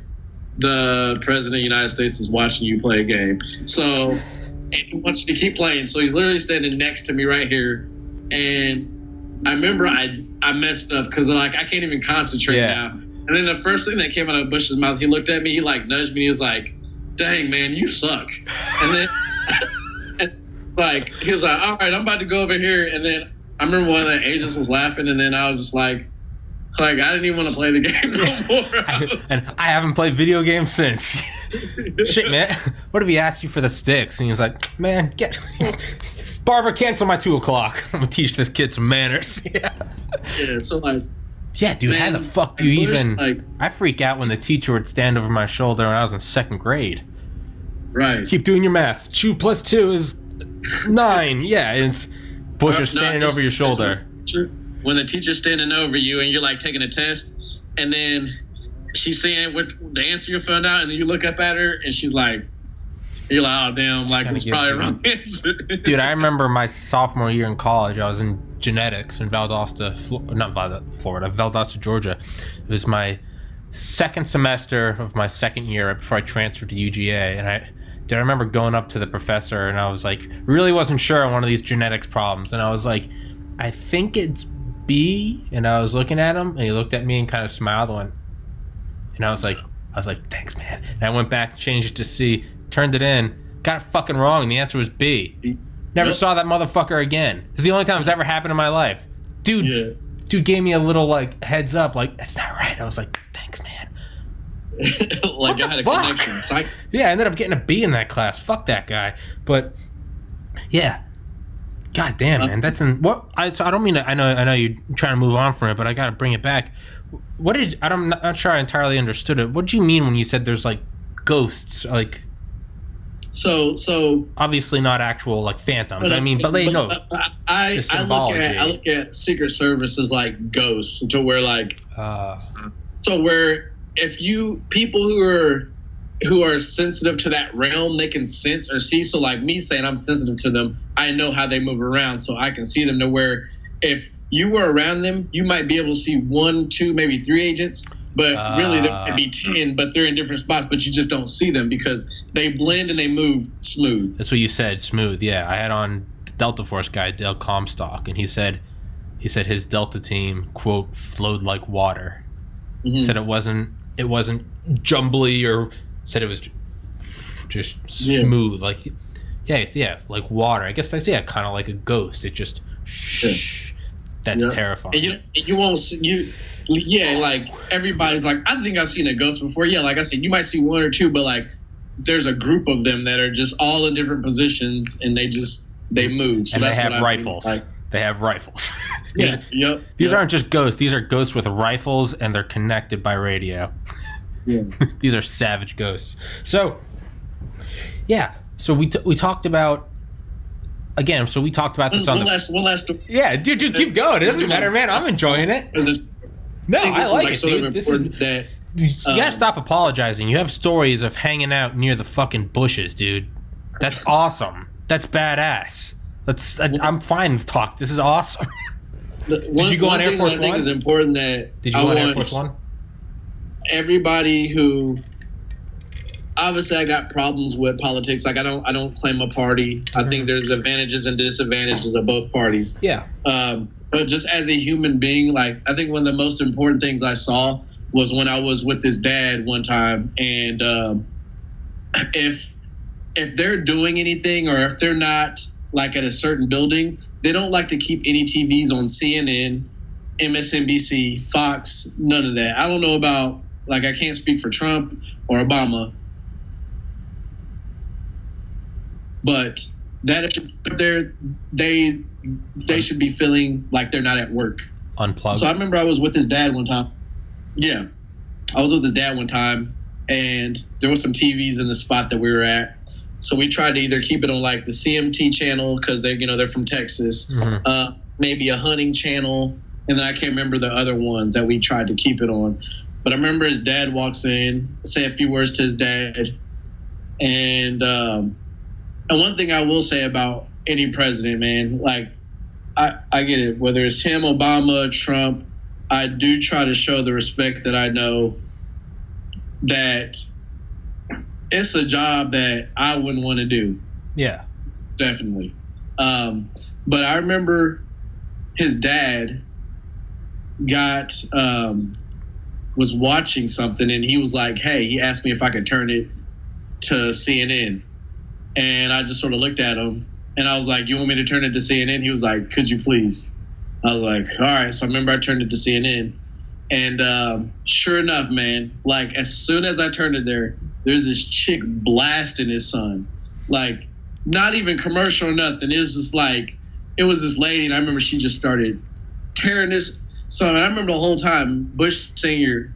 the president of the United States is watching you play a game. So and he wants you to keep playing. So he's literally standing next to me right here, and I remember I messed up because like I can't even concentrate now. And then the first thing that came out of Bush's mouth, he looked at me, he like nudged me, he was like, "Dang man, you suck." And then. Like he was like, "All right, I'm about to go over here," and then I remember one of the agents was laughing, and then I was just like I didn't even want to play the game no more. And I haven't played video games since. Shit, man. What if he asked you for the sticks? And he was like, "Man, Barbara, cancel my 2:00. I'm gonna teach this kid some manners." Yeah. So like. Yeah, dude, man, how the fuck do you even? Like, I freak out when the teacher would stand over my shoulder when I was in 2nd grade. Right. Keep doing your math. 2 + 2 is 9. Yeah, it's Bush is standing over your shoulder. When the teacher's standing over you and you're like taking a test, and then she's saying what the answer you found out, and then you look up at her and she's like, you're like, "Oh damn, like it's probably a wrong answer." Dude, I remember my sophomore year in college, I was in genetics in Valdosta, Valdosta, Georgia. It was my 2nd semester of my 2nd year right before I transferred to UGA, and I remember going up to the professor, and I was like, really wasn't sure on one of these genetics problems, and I was like, "I think it's B," and I was looking at him, and he looked at me and kind of smiled and I was like, "Thanks, man." And I went back, changed it to C, turned it in, got it fucking wrong, and the answer was B. Never saw that motherfucker again. It's the only time it's ever happened in my life. Dude gave me a little like heads up, like, "That's not right." I was like, "Thanks, man." Like I had a connection. Yeah, I ended up getting a B in that class. Fuck that guy. But yeah, god damn, man, that's in what. So I don't mean to. I know you're trying to move on from it, but I got to bring it back. I'm not sure I entirely understood it. What did you mean when you said there's like ghosts, like? So obviously not actual like phantoms. I mean, but they know. I look at Secret Service as like ghosts, to where like so where if you people who are sensitive to that realm, they can sense or see. So like me saying I'm sensitive to them, I know how they move around, so I can see them. To where if you were around them, you might be able to see 1, 2, maybe 3 agents. But really, there could be 10, but they're in different spots, but you just don't see them because they blend and they move smooth. That's what you said, smooth. Yeah, I had on the Delta Force guy, Dale Comstock, and he said his Delta team, quote, flowed like water. Mm-hmm. Said it wasn't jumbly, or said it was just smooth, like like water. I guess that's kind of like a ghost. It just that's terrifying. And you won't see. Like everybody's like, "I think I've seen a ghost before." Yeah, like I said, you might see 1 or 2, but like there's a group of them that are just all in different positions, and they move. So and that's they have rifles. They have rifles. These aren't just ghosts. These are ghosts with rifles, and they're connected by radio. Yeah. These are savage ghosts. So, yeah. So we talked about. Again, so we talked about this one last. Yeah, dude, keep going. It doesn't matter, man. I'm enjoying it. No, I like it, dude. You gotta stop apologizing. You have stories of hanging out near the fucking bushes, dude. That's awesome. That's badass. I'm fine with talk. This is awesome. Did you go on Air Force One? I think is important that Did you go on Air Force One? Everybody who. Obviously, I got problems with politics. Like I don't claim a party. I think there's advantages and disadvantages of both parties. Yeah. But just as a human being, like I think one of the most important things I saw was when I was with his dad one time, and if they're doing anything or if they're not like at a certain building, they don't like to keep any TVs on CNN, MSNBC, Fox, none of that. I don't know about like I can't speak for Trump or Obama. But that they should be feeling like they're not at work. Unplugged. So I remember I was with his dad one time. Yeah, I was with his dad one time, and there was some TVs in the spot that we were at. So we tried to either keep it on like the CMT channel because they're from Texas, maybe a hunting channel, and then I can't remember the other ones that we tried to keep it on. But I remember his dad walks in, say a few words to his dad, and one thing I will say about any president, man, like I get it. Whether it's him, Obama, Trump, I do try to show the respect that I know that it's a job that I wouldn't want to do. Yeah. Definitely. But I remember his dad was watching something, and he was like, hey, he asked me if I could turn it to CNN. And I just sort of looked at him, and I was like, you want me to turn it to CNN? He was like, could you please? I was like, all right. So I remember I turned it to CNN. And sure enough, man, like as soon as I turned it there's this chick blasting his son. Like, not even commercial or nothing. It was just like, it was this lady, and I remember she just started tearing this. So, and I remember the whole time, Bush Sr.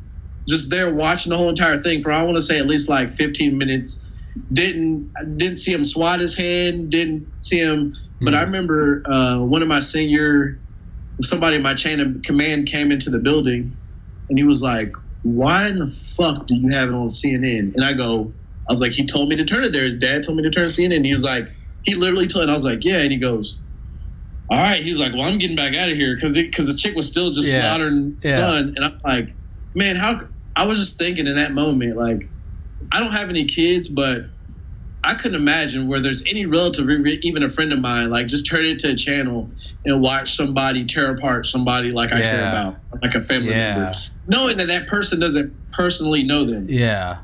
just there watching the whole entire thing for, I want to say, at least like 15 minutes. Didn't see him swat his hand, didn't see him. But I remember one of my somebody in my chain of command came into the building, and he was like, why in the fuck do you have it on CNN? And I was like, he told me to turn it there. His dad told me to turn CNN. And he was like, he literally told, and I was like, yeah. And he goes, all right. He's like, well, I'm getting back out of here because the chick was still just slaughtering son. And I'm like, man, I was just thinking in that moment, like, I don't have any kids, but I couldn't imagine where there's any relative, even a friend of mine, like just turn it to a channel and watch somebody tear apart somebody like I care about, like a family member, knowing that person doesn't personally know them. Yeah.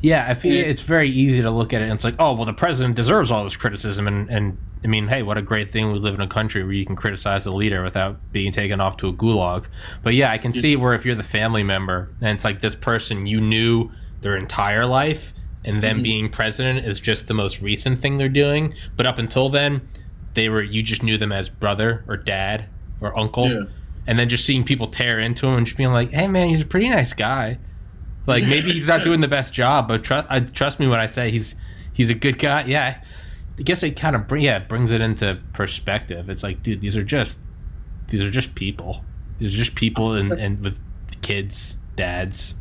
Yeah, I feel it's very easy to look at it and it's like, oh, well, the president deserves all this criticism. And I mean, hey, what a great thing we live in a country where you can criticize the leader without being taken off to a gulag. But yeah, I can see where if you're the family member and it's like this person you knew their entire life and them being president is just the most recent thing they're doing. But up until then, you just knew them as brother or dad or uncle. Yeah. And then just seeing people tear into him and just being like, hey, man, he's a pretty nice guy. Like, maybe he's not doing the best job, but trust me when I say he's a good guy. Yeah, I guess it kind of brings it into perspective. It's like, dude, these are just people. These are just people and with kids, dads.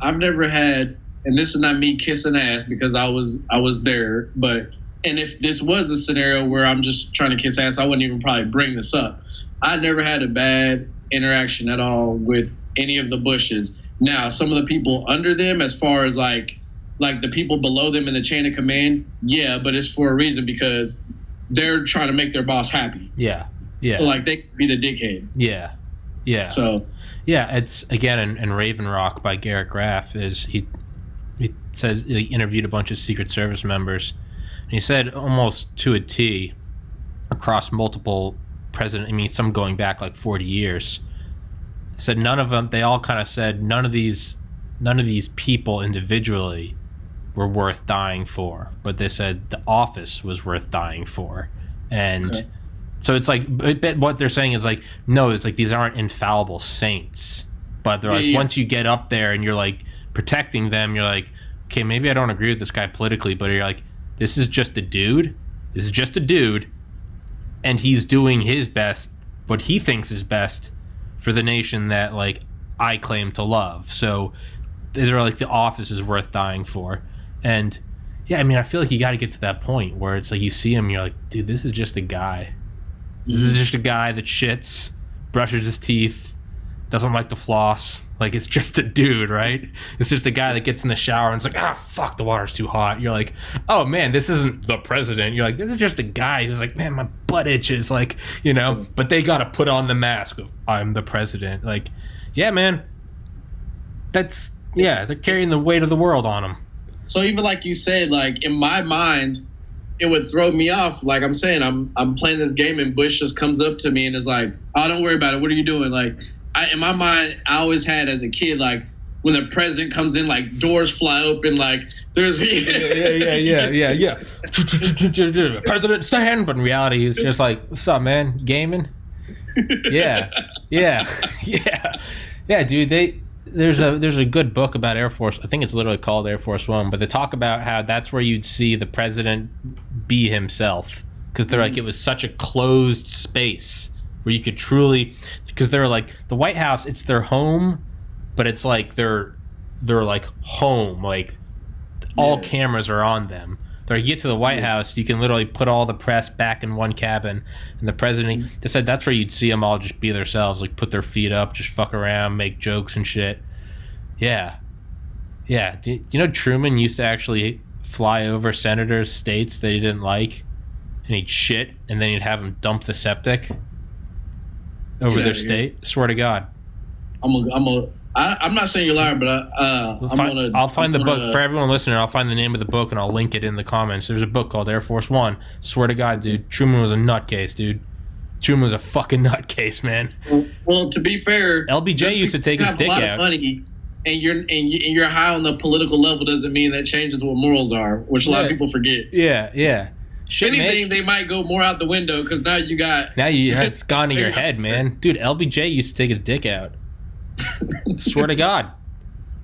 I've never had, and this is not me kissing ass because I was there, but and if this was a scenario where I'm just trying to kiss ass, I wouldn't even probably bring this up. I never had a bad interaction at all with any of the Bushes. Now, some of the people under them, as far as like the people below them in the chain of command, yeah, but it's for a reason because they're trying to make their boss happy. Yeah, yeah. So like they could be the dickhead. Yeah, yeah. So yeah, it's again in Raven Rock by Garrett Graff is he says he interviewed a bunch of Secret Service members, and he said almost to a T across multiple president. I mean, some going back like 40 years. Said none of them. They all kind of said none of these people individually were worth dying for, but they said the office was worth dying for, and so it's like what they're saying is like no, it's like these aren't infallible saints, but they're like once you get up there and you're like protecting them, you're like okay, maybe I don't agree with this guy politically, but you're like this is just a dude. This is just a dude, and he's doing his best, what he thinks is best. For the nation that like I claim to love. So they're like the office is worth dying for. And yeah, I mean I feel like you got to get to that point where it's like you see him, you're like, dude, this is just a guy. This is just a guy that shits, brushes his teeth, doesn't like to floss. Like it's just a dude, right? It's just a guy that gets in the shower and it's like, fuck, the water's too hot. You're like, oh man, this isn't the president. You're like, this is just a guy who's like, man, my butt itches, like, you know. But they got to put on the mask of I'm the president. Like, yeah, man, they're carrying the weight of the world on them. So even like you said, like in my mind, it would throw me off. Like I'm saying, I'm playing this game and Bush just comes up to me and is like, oh, don't worry about it. What are you doing? Like. In my mind, I always had as a kid, like when the president comes in, like doors fly open, like there's yeah. President stand, but in reality, it's just like, what's up, man? Gaming? Yeah, dude. There's a good book about Air Force. I think it's literally called Air Force One, but they talk about how that's where you'd see the president be himself because they're like it was such a closed space. Where you could truly, because they're like the White House, it's their home, but it's like they're like home, like all cameras are on them. But you get to the White House, you can literally put all the press back in one cabin. And the president, they said that's where you'd see them all just be themselves, like put their feet up, just fuck around, make jokes and shit. Yeah. Yeah. Do you know Truman used to actually fly over senators' states that he didn't like? And he'd shit, and then he'd have them dump the septic over their state. Swear to God. I'm not saying you're lying, but I'll find the book for everyone listening. I'll find the name of the book and I'll link it in the comments. There's a book called Air Force One. Swear to God, dude, Truman was a nutcase, dude. Truman was a fucking nutcase, man. Well, to be fair, LBJ used to take his dick out. Money, and you're high on the political level doesn't mean that changes what morals are, which a lot of people forget. Yeah. Shit, anything, they might go more out the window because now it's gone to your head, man. Dude, LBJ used to take his dick out. Swear to God.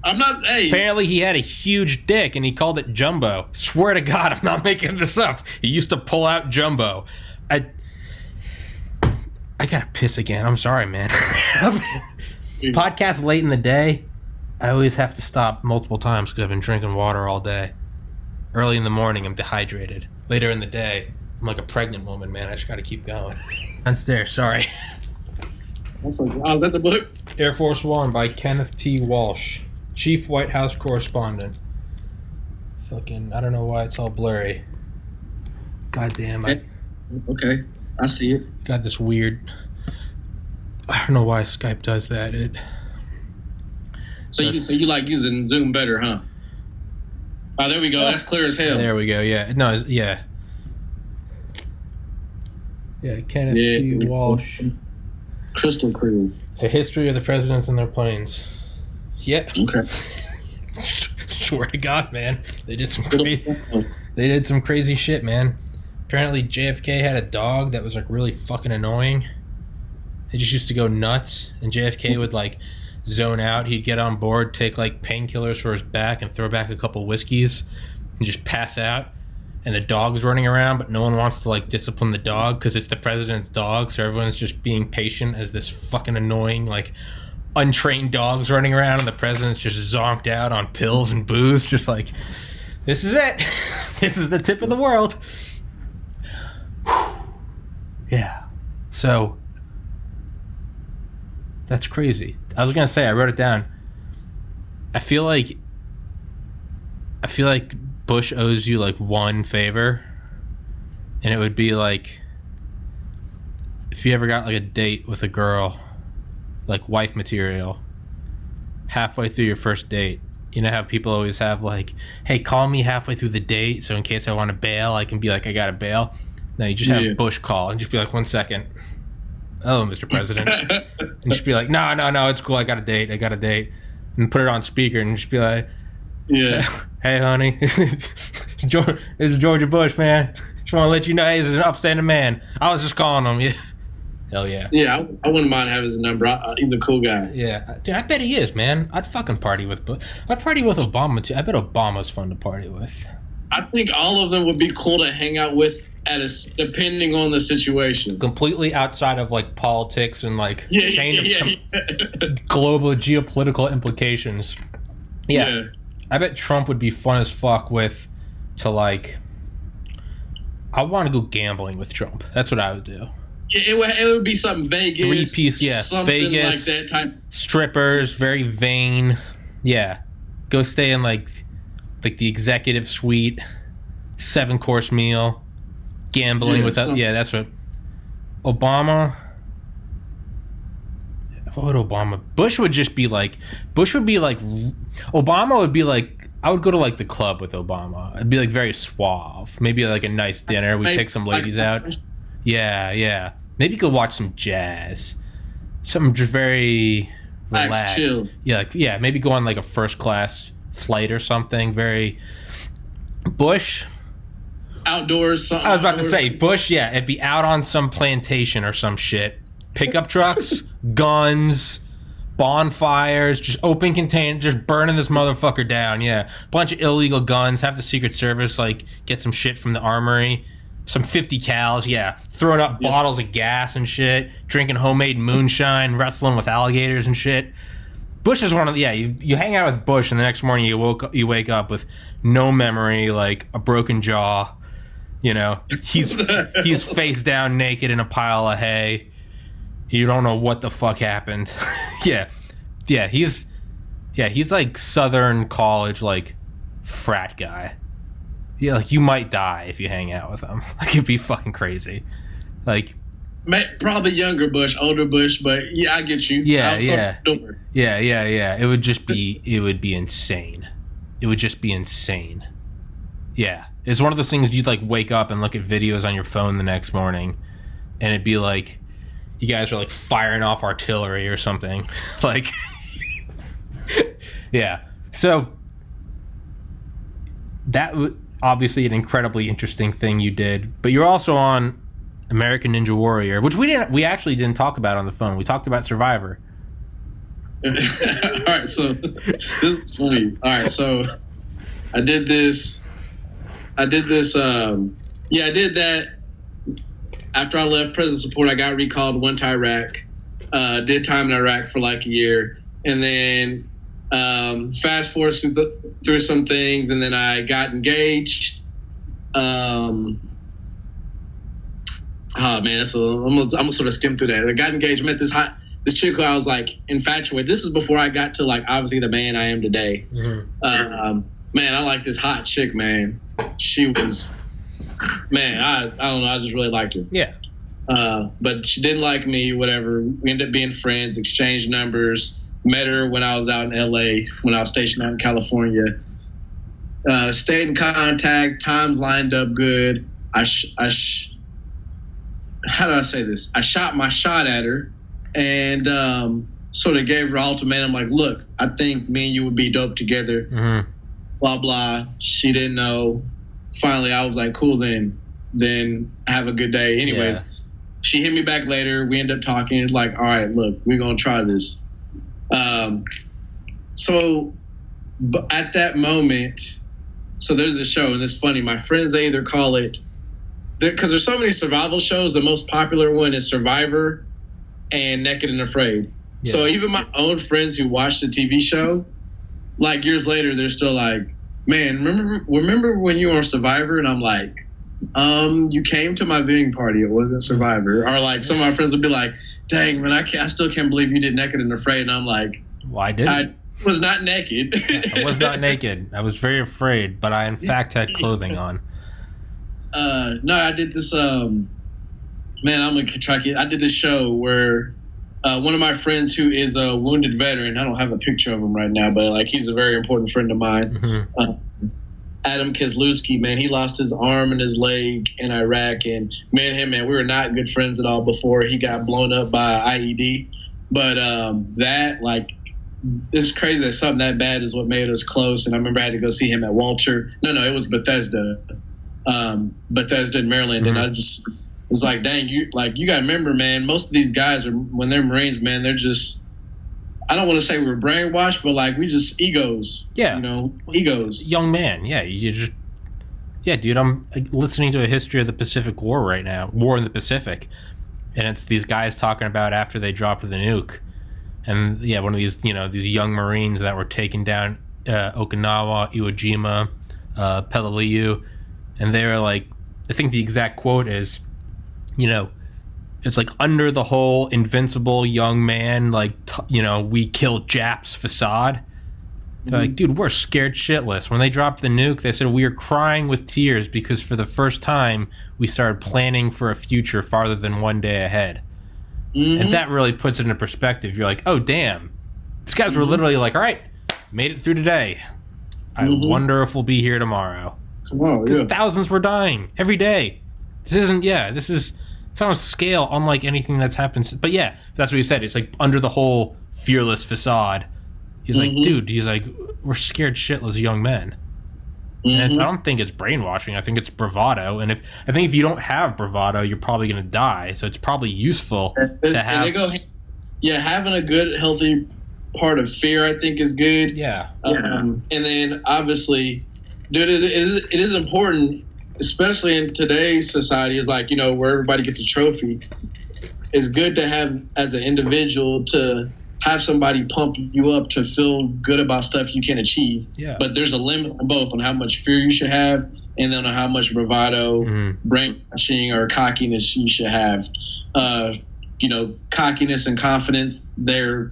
I'm not. Hey. Apparently, he had a huge dick and he called it Jumbo. Swear to God, I'm not making this up. He used to pull out Jumbo. I gotta piss again. I'm sorry, man. Podcast late in the day. I always have to stop multiple times because I've been drinking water all day. Early in the morning, I'm dehydrated. Later in the day, I'm like a pregnant woman, man. I just gotta keep going. Downstairs, sorry. Was that the book? Air Force One by Kenneth T. Walsh, Chief White House Correspondent. Fucking, I don't know why it's all blurry. God damn it. Okay, I see it. Got this weird. I don't know why Skype does that. So you like using Zoom better, huh? Oh, there we go. That's clear as hell. There we go. Yeah. No. Yeah. Yeah. Kenneth T. Walsh. Crystal clear. A History of the Presidents and Their Planes. Yeah. Okay. Swear to God, man. They did some crazy shit, man. Apparently JFK had a dog that was like really fucking annoying. They just used to go nuts, and JFK would like zone out. He'd get on board, take like painkillers for his back, and throw back a couple whiskeys, and just pass out. And the dog's running around, but no one wants to like discipline the dog because it's the president's dog, so everyone's just being patient as this fucking annoying like untrained dog's running around, and the president's just zonked out on pills and booze, just like, this is it. This is the tip of the world. Yeah. So that's crazy. I was gonna say, I wrote it down. I feel like Bush owes you like one favor, and it would be like if you ever got like a date with a girl, like wife material, halfway through your first date. You know how people always have like, hey, call me halfway through the date so in case I want to bail, I can be like, I gotta bail. No, you just have Bush call and just be like, 1 second. Hello, Mr. President. And just be like, no, it's cool. I got a date. And put it on speaker and just be like, hey, honey, this is Georgia Bush, man. Just want to let you know he's an upstanding man. I was just calling him. Yeah. Hell yeah. Yeah, I wouldn't mind having his number. He's a cool guy. Yeah. Dude, I bet he is, man. I'd fucking party with Bush. I'd party with Obama, too. I bet Obama's fun to party with. I think all of them would be cool to hang out with depending on the situation. Completely outside of like politics and like global geopolitical implications. Yeah. I bet Trump would be fun as fuck with to like. I want to go gambling with Trump. That's what I would do. It would be something Vegas. 3-piece, something Vegas, like that type. Strippers, very vain. Yeah. Go stay in like the executive suite, 7-course meal, gambling without. Yeah, that's what. Obama. What would Obama? Bush would just be like. Obama would be like. I would go to like the club with Obama. It'd be like very suave. Maybe like a nice dinner. We take some ladies out. Yeah. Maybe go watch some jazz. Something just very relaxed. Chill. Yeah, maybe go on like a first class flight or something. Very Bush. Outdoors. I was about to say Bush. Yeah, it'd be out on some plantation or some shit. Pickup trucks, guns, bonfires, just open container, just burning this motherfucker down. Yeah, bunch of illegal guns. Have the Secret Service like get some shit from the armory. Some 50 cals, yeah. Throwing up bottles of gas and shit. Drinking homemade moonshine. Wrestling with alligators and shit. Bush is one of the, you hang out with Bush and the next morning you wake up with no memory, like a broken jaw. You know, he's face down naked in a pile of hay. You don't know what the fuck happened. He's like Southern college, like, frat guy. Yeah, like, you might die if you hang out with him. Like, it'd be fucking crazy. Like, probably younger Bush, older Bush, but yeah, I get you. Yeah. It would be insane. It would just be insane. Yeah. It's one of those things you'd, like, wake up and look at videos on your phone the next morning, and it'd be like, you guys are, like, firing off artillery or something. Like, yeah. So, that was obviously an incredibly interesting thing you did, but you're also on American Ninja Warrior, which we actually didn't talk about on the phone. We talked about Survivor. All right, so this is funny. All right, so I did that. After I left prison support, I got recalled, went to Iraq, did time in Iraq for like a year, and then fast forward through some things, and then I got engaged. I'm gonna sort of skim through that. I got engaged, met this chick who I was like infatuated. This is before I got to like obviously the man I am today. Mm-hmm. Man, I like this hot chick, man. She was, man, I don't know. I just really liked her. Yeah. But she didn't like me, whatever. We ended up being friends, exchanged numbers. Met her when I was out in LA, when I was stationed out in California. Stayed in contact. Times lined up good. How do I say this? I shot my shot at her and sort of gave her an ultimatum like, look, I think me and you would be dope together. Mm-hmm. Blah, blah. She didn't know. Finally, I was like, cool, then have a good day. Anyways, She hit me back later. We ended up talking. It's like, all right, look, we're going to try this. But at that moment, so there's a show, and it's funny. My friends, they either call it, because there's so many survival shows. The most popular one is Survivor and Naked and Afraid. Yeah. So even my own friends who watched the TV show, like years later, they're still like, man, remember when you were on Survivor? And I'm like, you came to my viewing party. It wasn't Survivor. Or like some of my friends would be like, dang, man, I still can't believe you did Naked and Afraid. And I'm like, why didn't I was not naked. I was not naked. I was very afraid, but I in fact had clothing on. No, I did this. Man, I'm gonna try. I did this show where one of my friends who is a wounded veteran. I don't have a picture of him right now, but like he's a very important friend of mine. Mm-hmm. Adam Kezlowski, man, he lost his arm and his leg in Iraq, and me and him, man, we were not good friends at all before he got blown up by IED. But that, like, it's crazy that something that bad is what made us close. And I remember I had to go see him at Walter. No, it was Bethesda in Maryland. Mm-hmm. And I just was like, dang, you got to remember, man, most of these guys are, when they're Marines, man, they're just, I don't want to say we're brainwashed, but like we just egos. Yeah. Egos. Young man. Yeah. Dude, I'm listening to a history of the Pacific War right now, War in the Pacific. And it's these guys talking about after they dropped the nuke. And yeah, one of these, these young Marines that were taking down Okinawa, Iwo Jima, Peleliu. And they were like, I think the exact quote is, it's like under the whole invincible young man, like, we killed Japs facade. They're like, dude, we're scared shitless. When they dropped the nuke, they said we are crying with tears because for the first time we started planning for a future farther than one day ahead. Mm-hmm. And that really puts it into perspective. You're like, oh, damn. These guys were literally like, all right, made it through today. I wonder if we'll be here tomorrow. Because thousands were dying every day. It's on a scale unlike anything that's happened. But yeah, that's what he said. It's like under the whole fearless facade. He's like, dude, we're scared shitless young men. And I don't think it's brainwashing. I think it's bravado. And if you don't have bravado, you're probably going to die. So it's probably useful to have. Having a good, healthy part of fear, I think, is good. Yeah. And then obviously, dude, it is important, especially in today's society, is like, where everybody gets a trophy. It's good to have, as an individual, to have somebody pump you up to feel good about stuff you can achieve. Yeah. But there's a limit on both, on how much fear you should have and then on how much bravado, brainwashing, or cockiness you should have. Cockiness and confidence, they're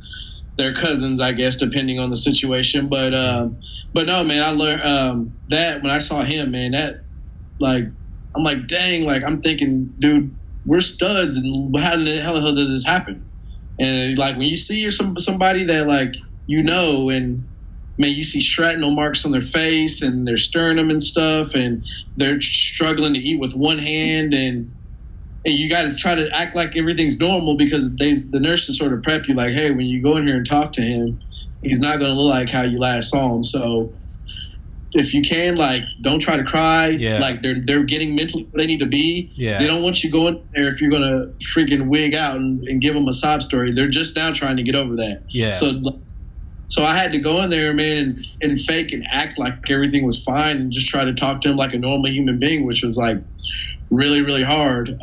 cousins, I guess, depending on the situation. But no, man, I learned that when I saw him, man, that, like, I'm like, dang, like, I'm thinking, dude, we're studs, and how the hell did this happen? And, like, when you see somebody that, like, and, man, you see shrapnel marks on their face and their sternum and stuff, and they're struggling to eat with one hand, and you got to try to act like everything's normal, because the nurses sort of prep you, like, hey, when you go in here and talk to him, he's not going to look like how you last saw him. So if you can, like, don't try to cry. Yeah. Like, they're getting mentally where they need to be. Yeah. They don't want you going there if you're going to freaking wig out and give them a sob story. They're just now trying to get over that. Yeah. So I had to go in there, man, and fake and act like everything was fine and just try to talk to him like a normal human being, which was, like, really, really hard.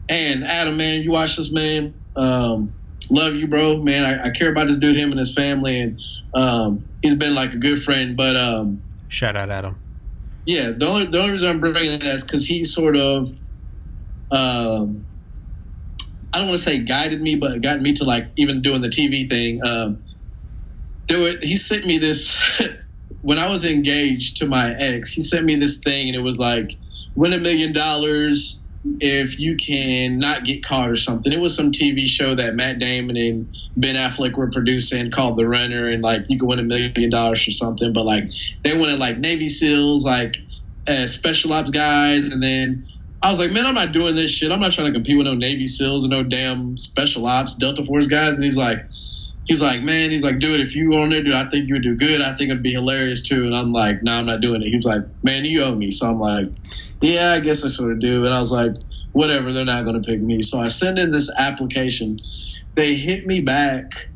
And Adam, man, you watch this, man. Love you, bro, man. I care about this dude, him and his family, and he's been like a good friend. But shout out, Adam. Yeah, the only reason I'm bringing that is because he sort of, I don't want to say guided me, but got me to, like, even doing the TV thing. He sent me this when I was engaged to my ex. He sent me this thing, and it was like, win $1 million if you can not get caught or something. It was some TV show that Matt Damon and Ben Affleck were producing called The Runner, and, like, you could win $1 million or something. But, like, they wanted, like, Navy SEALs, like, special ops guys, and then I was like, man, I'm not doing this shit. I'm not trying to compete with no Navy SEALs or no damn special ops Delta Force guys. And he's like, man, dude, if you on there, dude, I think you would do good. I think it'd be hilarious too. And I'm like, no, I'm not doing it. He was like, man, you owe me. So I'm like, yeah, I guess I sort of do. And I was like, whatever, they're not going to pick me. So I send in this application. They hit me back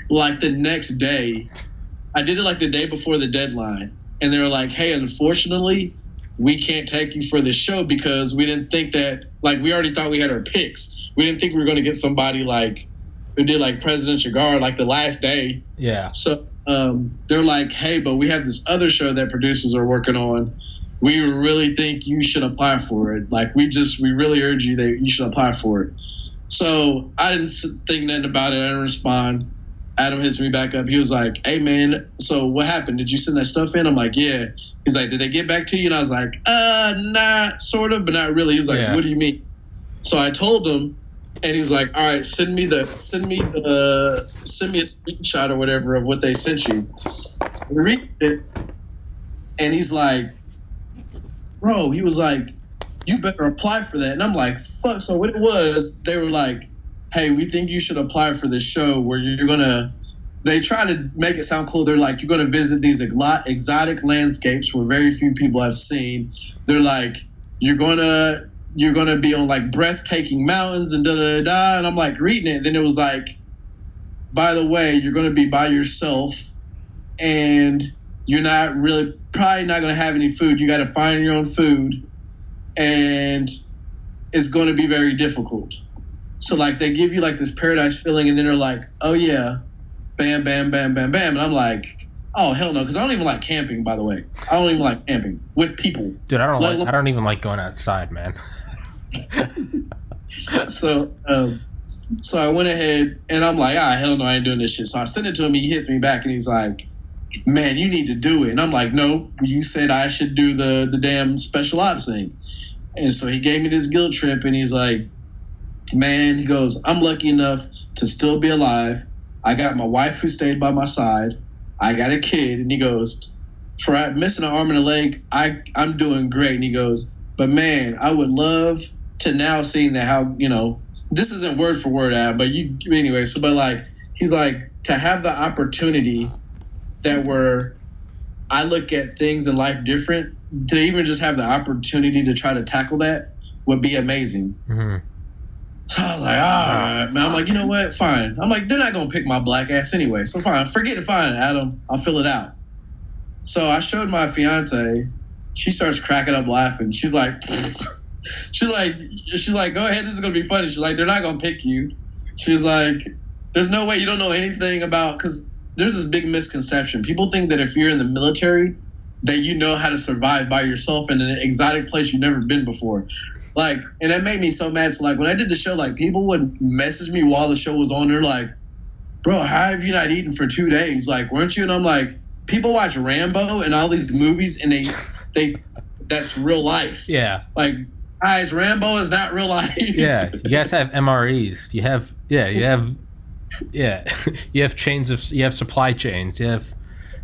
like the next day. I did it like the day before the deadline. And they were like, hey, unfortunately, we can't take you for this show because we didn't think that, like, we already thought we had our picks. We didn't think we were going to get somebody like who did, like, Presidential Guard, like, the last day. Yeah. So they're like, hey, but we have this other show that producers are working on. We really think you should apply for it. Like, we really urge you that you should apply for it. So I didn't think nothing about it. I didn't respond. Adam hits me back up. He was like, hey, man, so what happened? Did you send that stuff in? I'm like, yeah. He's like, did they get back to you? And I was like, not sort of, but not really. He was like, yeah. What do you mean? So I told him, and he was like, all right, send me a screenshot or whatever of what they sent you. So I read it, and he's like, bro, he was like, you better apply for that. And I'm like, fuck. So what it was, they were like, hey, we think you should apply for this show where you're going to, they try to make it sound cool. They're like, you're going to visit these exotic landscapes where very few people have seen. They're like, you're going to be on, like, breathtaking mountains and da-da-da-da. And I'm, like, reading it. And then it was like, by the way, you're going to be by yourself and you're probably not going to have any food. You got to find your own food, and it's going to be very difficult. So, like, they give you, like, this paradise feeling, and then they're like, oh, yeah, bam, bam, bam, bam, bam. And I'm like, oh, hell no, because I don't even like camping, by the way. I don't even like camping with people. Dude, I don't even like going outside, man. So I went ahead, and I'm like, hell no, I ain't doing this shit. So I sent it to him. He hits me back, and he's like, man, you need to do it. And I'm like, no, you said I should do the damn special ops thing. And so he gave me this guilt trip, and he's like, man, he goes, I'm lucky enough to still be alive. I got my wife who stayed by my side. I got a kid. And he goes, for missing an arm and a leg, I'm doing great. And he goes, but man, I would love to now seeing that how, this isn't word for word, but anyway. So, but, like, he's like, to have the opportunity that where I look at things in life different, to even just have the opportunity to try to tackle that would be amazing. Mm-hmm. So I was like, all right, man. I'm like, you know what? Fine. I'm like, they're not going to pick my black ass anyway. So fine. Forget it. Fine, Adam. I'll fill it out. So I showed my fiance. She starts cracking up laughing. She's like, go ahead. This is going to be funny. She's like, they're not going to pick you. She's like, There's no way you don't know anything about, because there's this big misconception. People think that if you're in the military, that you know how to survive by yourself in an exotic place you've never been before. Like, and that made me so mad. So, like, when I did the show, like, people would message me while the show was on. They're like, bro, how have you not eaten for 2 days? Like, weren't you? And I'm like, people watch Rambo and all these movies, and they that's real life. Yeah. Like, guys, Rambo is not real life. Yeah. You guys have MREs. You have you have supply chains. You have,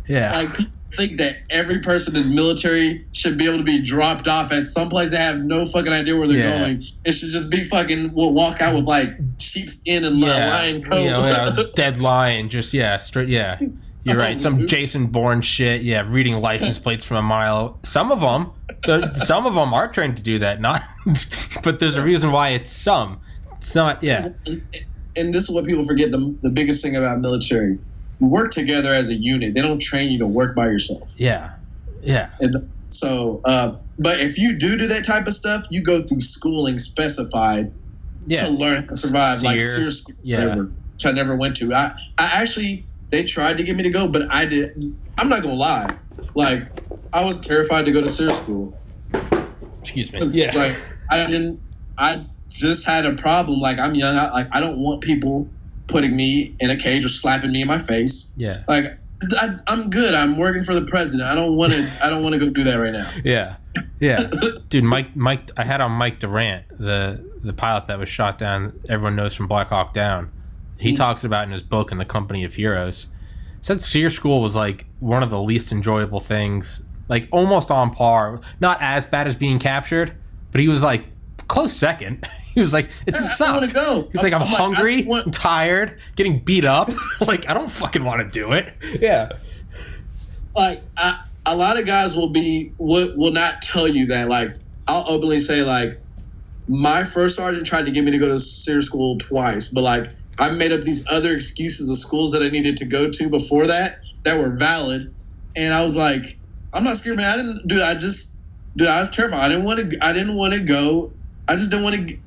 Like, people think that every person in the military should be able to be dropped off at some place they have no fucking idea where they're going. It should just be fucking, we'll walk out with like sheepskin and lion coat. Dead lion. Just, straight, You're right. Some Jason Bourne shit. Yeah, reading license plates from a mile. Some of them are trained to do that. Not, but there's a reason why it's some. It's not. Yeah. And this is what people forget. The biggest thing about military: you work together as a unit. They don't train you to work by yourself. Yeah. And so, but if you do that type of stuff, you go through schooling specified to learn how to survive, like SEER school, which I never went to. I actually. They tried to get me to go, but I didn't. I'm not gonna lie. Like, I was terrified to go to SEER school. Excuse me. Yeah. Like, I just had a problem. Like, I'm young. I don't want people putting me in a cage or slapping me in my face. Yeah. Like, I'm good. I'm working for the president. I don't want to go do that right now. Yeah. Dude, Mike. I had on Mike Durant, the pilot that was shot down. Everyone knows from Black Hawk Down. He talks about in his book, In the Company of Heroes, said SEER school was like one of the least enjoyable things, like almost on par, not as bad as being captured, but he was like close second. He was like, it sucked. I want to go. He's like, I'm hungry, I'm tired, getting beat up. Like, I don't fucking want to do it. Yeah. Like, a lot of guys will not tell you that. Like, I'll openly say, like, my first sergeant tried to get me to go to SEER school twice, but like, I made up these other excuses of schools that I needed to go to before that were valid, and I was like, I'm not scared, man. I was terrified. I didn't want to go. I just didn't want to.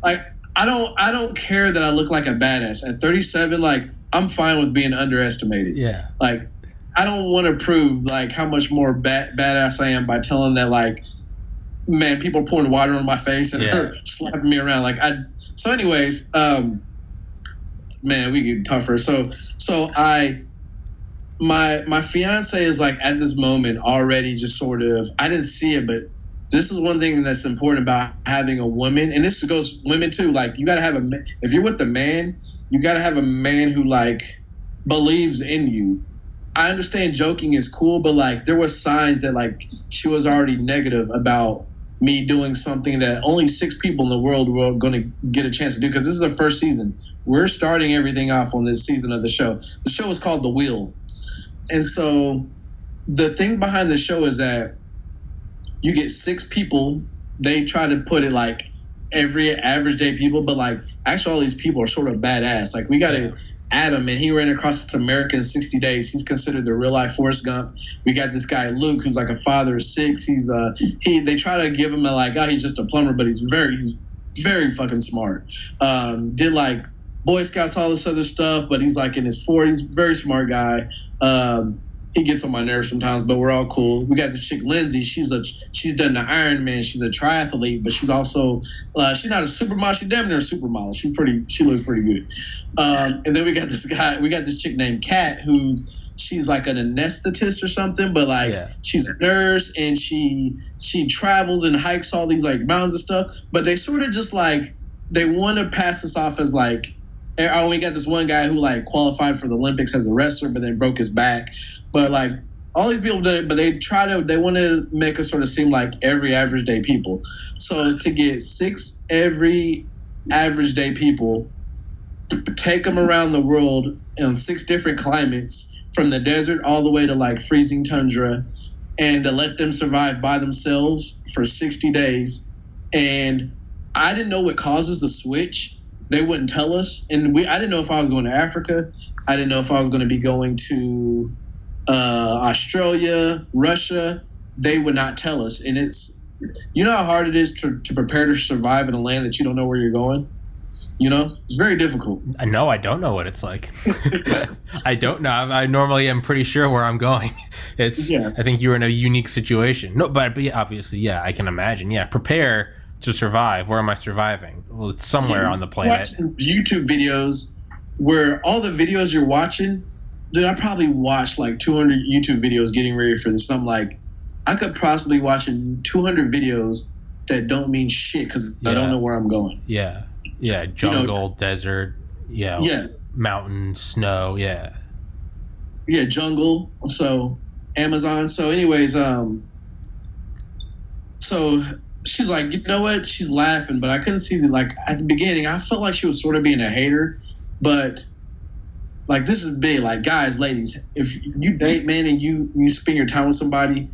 Like, I don't care that I look like a badass at 37. Like, I'm fine with being underestimated. Yeah. Like, I don't want to prove like how much more badass I am by telling that, like, man, people are pouring water on my face and slapping me around. Like, so anyways, man, we get tougher. So my fiance is like at this moment already just sort of, I didn't see it, but this is one thing that's important about having a woman, and this goes women too. Like, you got to have if you're with a man, you got to have a man who like believes in you. I understand joking is cool, but like there were signs that like she was already negative about me doing something that only 6 people in the world were going to get a chance to do, because this is the first season. We're starting everything off on this season of the show. The show is called The Wheel. And so the thing behind the show is that you get 6 people. They try to put it like every average day people, but like actually all these people are sort of badass. Like, we got Adam, and he ran across America in 60 days. He's considered the real life Forrest Gump. We got this guy Luke, who's like a father of 6. They try to give him he's just a plumber, but he's very fucking smart. Did like Boy Scouts, all this other stuff, but he's like in his 40s. Very smart guy. He gets on my nerves sometimes, but we're all cool. We got this chick Lindsay. She's done the Ironman. She's a triathlete, but she's also she's not a supermodel. She's damn near a supermodel. She looks pretty good. And then we got this chick named Kat, she's like an anesthetist or something, but like she's a nurse, and she travels and hikes all these like mountains and stuff. But they sort of just like, they want to pass this off as like, oh, we got this one guy who like qualified for the Olympics as a wrestler, but then broke his back. But like all these people did it, but they want to make us sort of seem like every average day people. So it's to get 6 every average day people, take them around the world in 6 different climates, from the desert all the way to like freezing tundra, and to let them survive by themselves for 60 days. And I didn't know what causes the switch. They wouldn't tell us. And I didn't know if I was going to Africa. I didn't know if I was going to be going to Australia, Russia. They would not tell us. And it's, you know how hard it is to prepare to survive in a land that you don't know where you're going? It's very difficult. No, I don't know what it's like. I don't know. I normally am pretty sure where I'm going. I think you're in a unique situation. No, but obviously, yeah, I can imagine. Yeah, prepare to survive. Where am I surviving? Well, it's somewhere on the planet. YouTube videos where all the videos you're watching, dude, I probably watched like 200 YouTube videos getting ready for this. I'm like, I could possibly watching 200 videos that don't mean shit because I don't know where I'm going. Yeah. Yeah. Jungle, desert. Yeah. Mountain, snow. Yeah. Yeah. Jungle. So Amazon. So anyways, so she's like, you know what? She's laughing, but I couldn't see like at the beginning, I felt like she was sort of being a hater, but like, this is big. Like, guys, ladies, if you date, man, and you spend your time with somebody,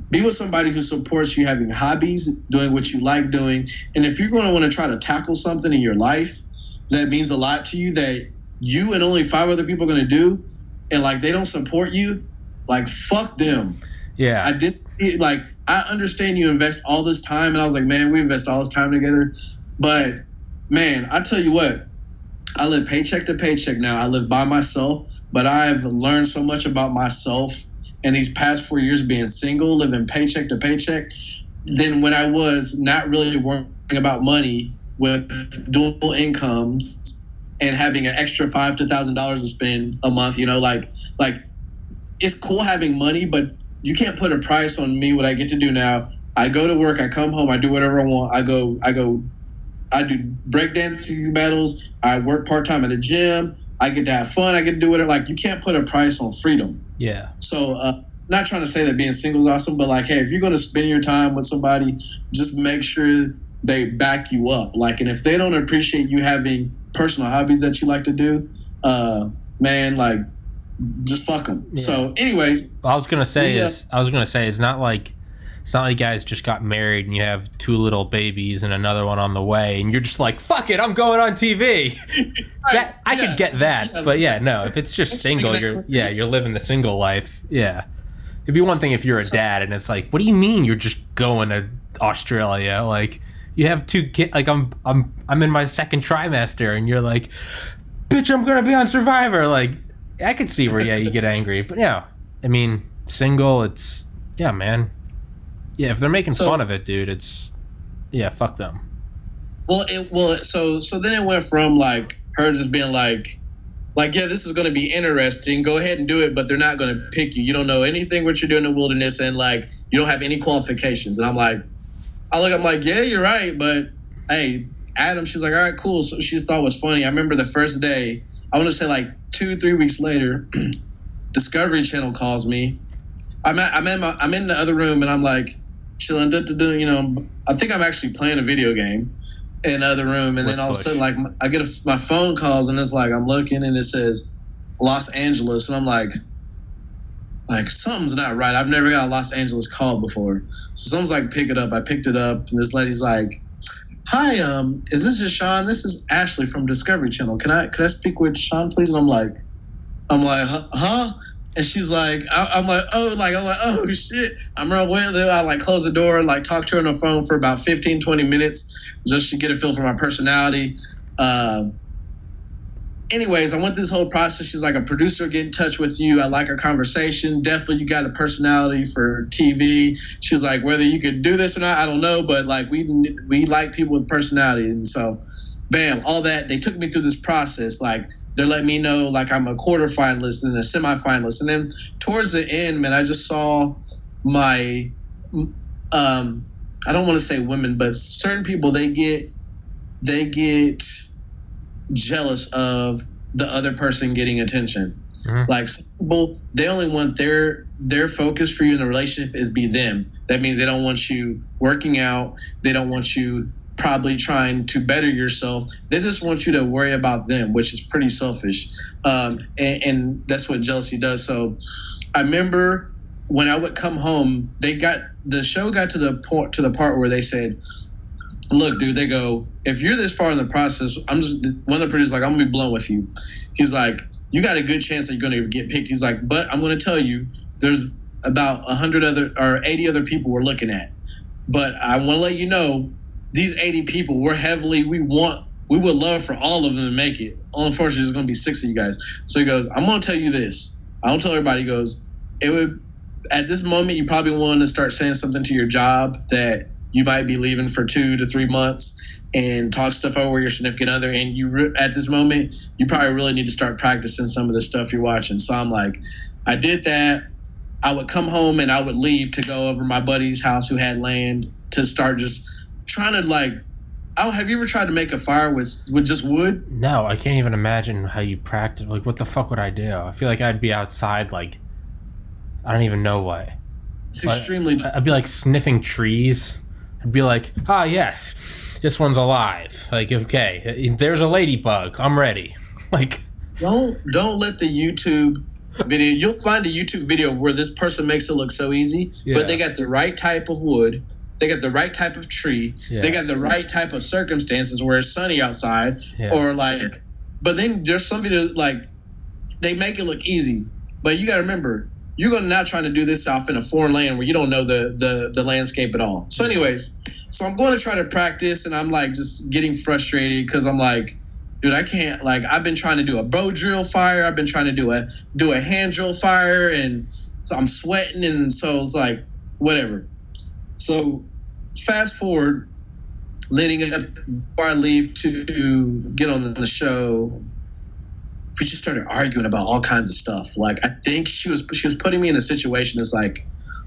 be with somebody who supports you having hobbies, doing what you like doing. And if you're going to want to try to tackle something in your life that means a lot to you that you and only 5 other people are going to do, and like they don't support you, like, fuck them. Yeah. I understand you invest all this time, and I was like, man, we invest all this time together. But man, I tell you what, I live paycheck to paycheck now. I live by myself, but I've learned so much about myself in these past 4 years being single, living paycheck to paycheck, than when I was not really worrying about money with dual incomes and having an extra $5,000 to $1,000 to spend a month. Like it's cool having money, but you can't put a price on me. What I get to do now, I go to work, I come home, I do whatever I want. I do breakdancing battles. I work part-time at a gym. I get to have fun. I get to do whatever. Like, you can't put a price on freedom. Yeah. So, not trying to say that being single is awesome, but like, hey, if you're going to spend your time with somebody, just make sure they back you up. Like, and if they don't appreciate you having personal hobbies that you like to do, man, like, just fuck them. Yeah. So, anyways, I was gonna say it's not like guys just got married and you have 2 little babies and another one on the way, and you're just like, fuck it, I'm going on TV. I could get that, but no, if it's just single, you're living the single life. Yeah, it'd be one thing if you're a dad and it's like, what do you mean you're just going to Australia? Like, you have 2 kids. Like, I'm in my 2nd trimester, and you're like, bitch, I'm gonna be on Survivor. Like, I could see where you get angry, but I mean, single, it's man. Yeah, if they're making fun of it, dude, it's fuck them. So then it went from like her just being like this is going to be interesting. Go ahead and do it, but they're not going to pick you. You don't know anything what you're doing in the wilderness, and like you don't have any qualifications. And I'm like, yeah, you're right, but hey, Adam. She's like, all right, cool. So she thought it was funny. I remember the first day. I want to say like 2-3 weeks later, Discovery Channel calls me. I'm in the other room, and I'm like chilling. I think I'm actually playing a video game in the other room, and then all of a sudden, like, I get my phone calls, and it's like I'm looking, and it says Los Angeles, and I'm like something's not right. I've never got a Los Angeles call before, so someone's like, pick it up. I picked it up, and this lady's like, hi, is this just Sean? This is Ashley from Discovery Channel. Can I speak with Sean, please? And I'm like, huh? And she's like, I'm like, oh shit. I'm real weird. I like close the door, like talk to her on the phone for about 15-20 minutes just to get a feel for my personality. Anyways, I went through this whole process. She's like, a producer get in touch with you. I like our conversation. Definitely, you got a personality for TV. She's like, whether you could do this or not, I don't know, but like we like people with personality. And so, bam, all that. They took me through this process. Like, they're letting me know like I'm a quarterfinalist and a semifinalist. And then towards the end, man, I just saw my I don't want to say women, but certain people they get jealous of the other person getting attention. Mm-hmm. Like, some people, they only want their focus for you in the relationship is be them. That means they don't want you working out. They don't want you probably trying to better yourself. They just want you to worry about them, which is pretty selfish. And that's what jealousy does. So I remember when I would come home, the show got to the part where they said, look, dude, they go, if you're this far in the process, one of the producers like, I'm gonna be blunt with you. He's like, you got a good chance that you're gonna get picked. He's like, but I'm gonna tell you, there's about 80 other people we're looking at. But I want to let you know, these 80 people, we want we would love for all of them to make it. Unfortunately, there's going to be 6 of you guys. So he goes, I'm going to tell you this. I don't tell everybody. He goes, it would, at this moment, you probably want to start saying something to your job that you might be leaving for 2 to 3 months and talk stuff over your significant other. And at this moment, you probably really need to start practicing some of the stuff you're watching. So I'm like, I did that. I would come home and I would leave to go over my buddy's house who had land to start just trying to like, oh, have you ever tried to make a fire with just wood? No, I can't even imagine how you practice. Like, what the fuck would I do? I feel like I'd be outside, like, I don't even know what. It's extremely... I'd be, like, sniffing trees. I'd be like, ah, yes, this one's alive. Like, okay, there's a ladybug. I'm ready. Like... Don't let the YouTube video... You'll find a YouTube video where this person makes it look so easy, but they got the right type of wood. They got the right type of tree. Yeah. They got the right type of circumstances where it's sunny outside, or like. But then there's some videos like they make it look easy, but you got to remember you're going to not trying to do this off in a foreign land where you don't know the landscape at all. So, anyways, I'm going to try to practice, and I'm like just getting frustrated because I'm like, dude, I can't. Like, I've been trying to do a bow drill fire. I've been trying to do a hand drill fire, and so I'm sweating, and so it's like whatever. So fast forward, leading up before I leave to get on the show, we just started arguing about all kinds of stuff. Like, I think she was putting me in a situation that's like,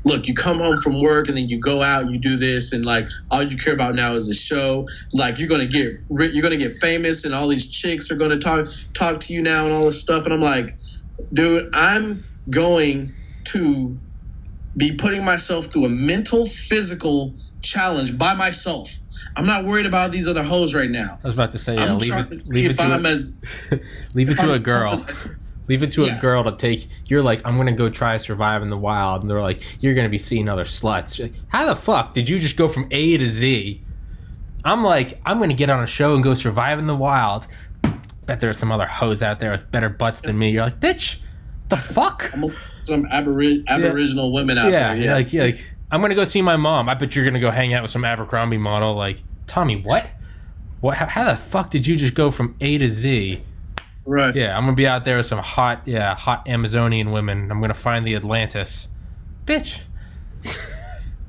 look, you come home from work and then you go out and you do this, and like all you care about now is the show. Like, you're gonna get famous, and all these chicks are gonna talk to you now and all this stuff. And I'm like, dude, I'm going to be putting myself through a mental, physical challenge by myself. I'm not worried about these other hoes right now. I was about to say, yeah, leave it to a girl. Leave it to a girl to take. You're like, I'm gonna go try survive in the wild, and they're like, you're gonna be seeing other sluts. Like, how the fuck did you just go from A to Z? I'm like, I'm gonna get on a show and go survive in the wild. Bet there's some other hoes out there with better butts than me. You're like, bitch, the fuck? Some aboriginal women out there. Yeah, like, I'm gonna go see my mom. I bet you're gonna go hang out with some Abercrombie model. Like, Tommy, what? How the fuck did you just go from A to Z? Right. Yeah, I'm gonna be out there with some hot Amazonian women. I'm gonna find the Atlantis, bitch.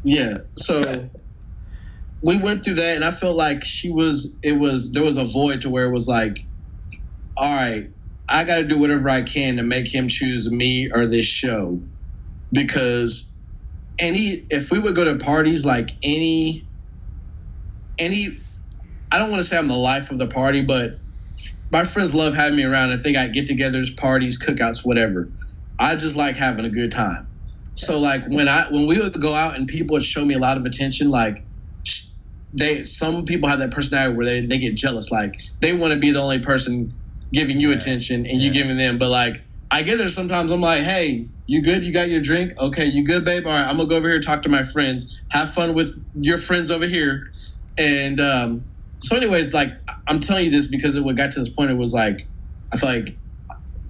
Yeah. So we went through that, and I felt like there was a void to where it was like, all right, I got to do whatever I can to make him choose me or this show, because if we would go to parties, like any, I don't want to say I'm the life of the party, but my friends love having me around. If they got get-togethers, parties, cookouts, whatever, I just like having a good time. So like when we would go out and people would show me a lot of attention, like some people have that personality where they get jealous, like they want to be the only person giving you attention and you giving them. But like I get there sometimes, I'm like, hey, you good? You got your drink? Okay, you good, babe? All right, I'm gonna go over here, talk to my friends, have fun with your friends over here. And so anyways, like I'm telling you this because it got to this point, it was like I feel like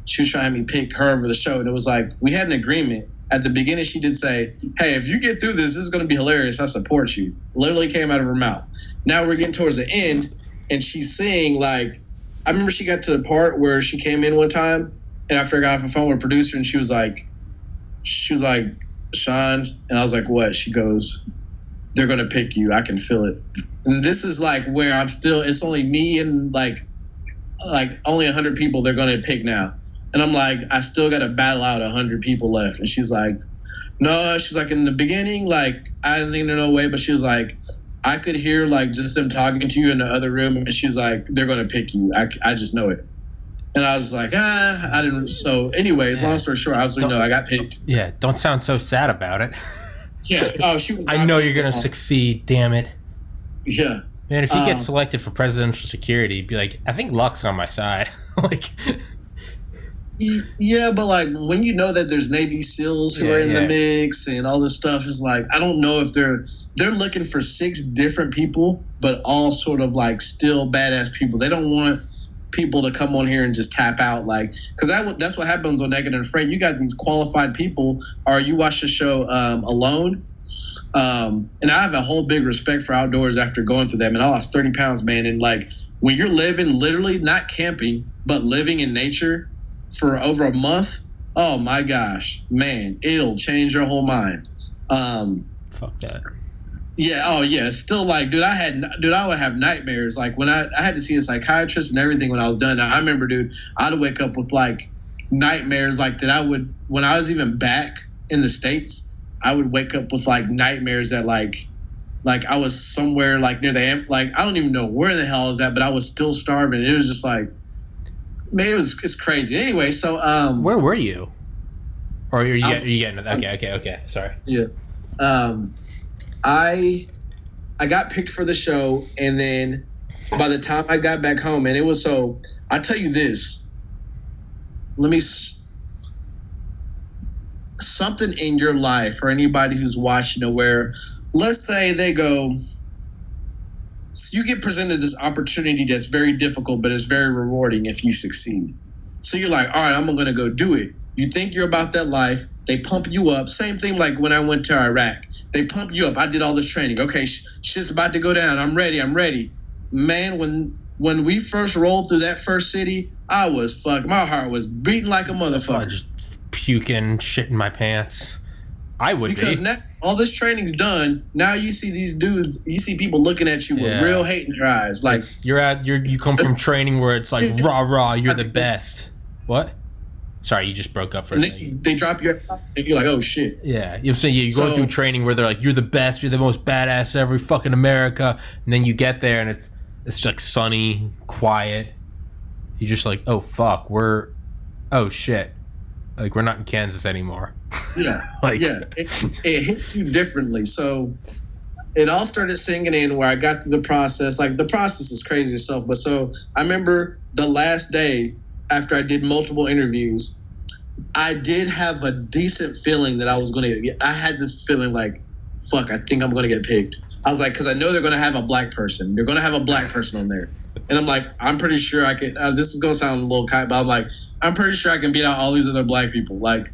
she was trying to have me pick her over the show, and it was like we had an agreement. At the beginning, she did say, hey, if you get through this is going to be hilarious. I support you. Literally came out of her mouth. Now we're getting towards the end, and she's saying, like, I remember she got to the part where she came in one time, and after I got off the phone with a producer, and she was like, Sean, and I was like, what? She goes, they're going to pick you. I can feel it. And this is like where it's only me and like only 100 people they're going to pick now. And I'm like, I still got to battle out 100 people left. And she's like, no, she's like, in the beginning, like, I didn't think there's no way. But she was like, I could hear, like, just them talking to you in the other room. And she's like, they're going to pick you. I just know it. And I was like, I didn't. So anyways, long story short, I got picked. Yeah, don't sound so sad about it. Yeah. Oh, she was. I know you're going to succeed, damn it. Yeah. Man, if you get selected for presidential security, be like, I think luck's on my side. Like... Yeah, but like when you know that there's Navy SEALs who are in the mix and all this stuff, is like I don't know if they're looking for 6 different people, but all sort of like still badass people. They don't want people to come on here and just tap out, like, because that's what happens on Naked and Afraid. You got these qualified people, or you watch the show Alone. And I have a whole big respect for outdoors after going through that. Man, I lost 30 pounds, man. And like when you're living, literally not camping, but living in nature for over a month, oh my gosh, man, it'll change your whole mind. Fuck that. Yeah. Oh yeah. Still like, I would have nightmares. Like when I had to see a psychiatrist and everything when I was done. I remember, dude, I'd wake up with like nightmares like that. When I was even back in the States, I would wake up with like nightmares that like I was somewhere like near like I don't even know where the hell I was at, but I was still starving. It was just like, man, it's crazy. Anyway, so where were you? Or are you getting it? Okay. Sorry. Yeah. I got picked for the show, and then by the time I got back home, and it was so. I tell you this. Something in your life, or anybody who's watching, where let's say they go, so you get presented this opportunity that's very difficult, but it's very rewarding if you succeed. So you're like, all right, I'm going to go do it. You think you're about that life. They pump you up. Same thing like when I went to Iraq. They pump you up. I did all this training. Okay, shit's about to go down. I'm ready. Man, when we first rolled through that first city, I was fucked. My heart was beating like a motherfucker. Just puking, shit in my pants. I would because now all this training's done. Now you see these dudes. You see people looking at you with real hate in their eyes. Like you come from training where it's like rah, you're the best. What? Sorry, you just broke up for a second. They drop your and you're like, oh shit. Yeah, you know what I'm saying? You go through training where they're like, you're the best, you're the most badass ever, fucking America, and then you get there and it's like sunny, quiet. You're just like, oh fuck, oh shit, like we're not in Kansas anymore. Yeah, like it hit you differently. So it all started sinking in where I got through the process. Like the process is crazy itself, but so I remember the last day. After I did multiple interviews, I did have a decent feeling that I was going to get. I had this feeling like, fuck, I think I'm going to get picked. I was like, because I know they're going to have a black person. They're going to have a black person on there. And I'm like, I'm pretty sure I can. This is going to sound a little kite, but I'm like, I'm pretty sure I can beat out all these other black people. Like,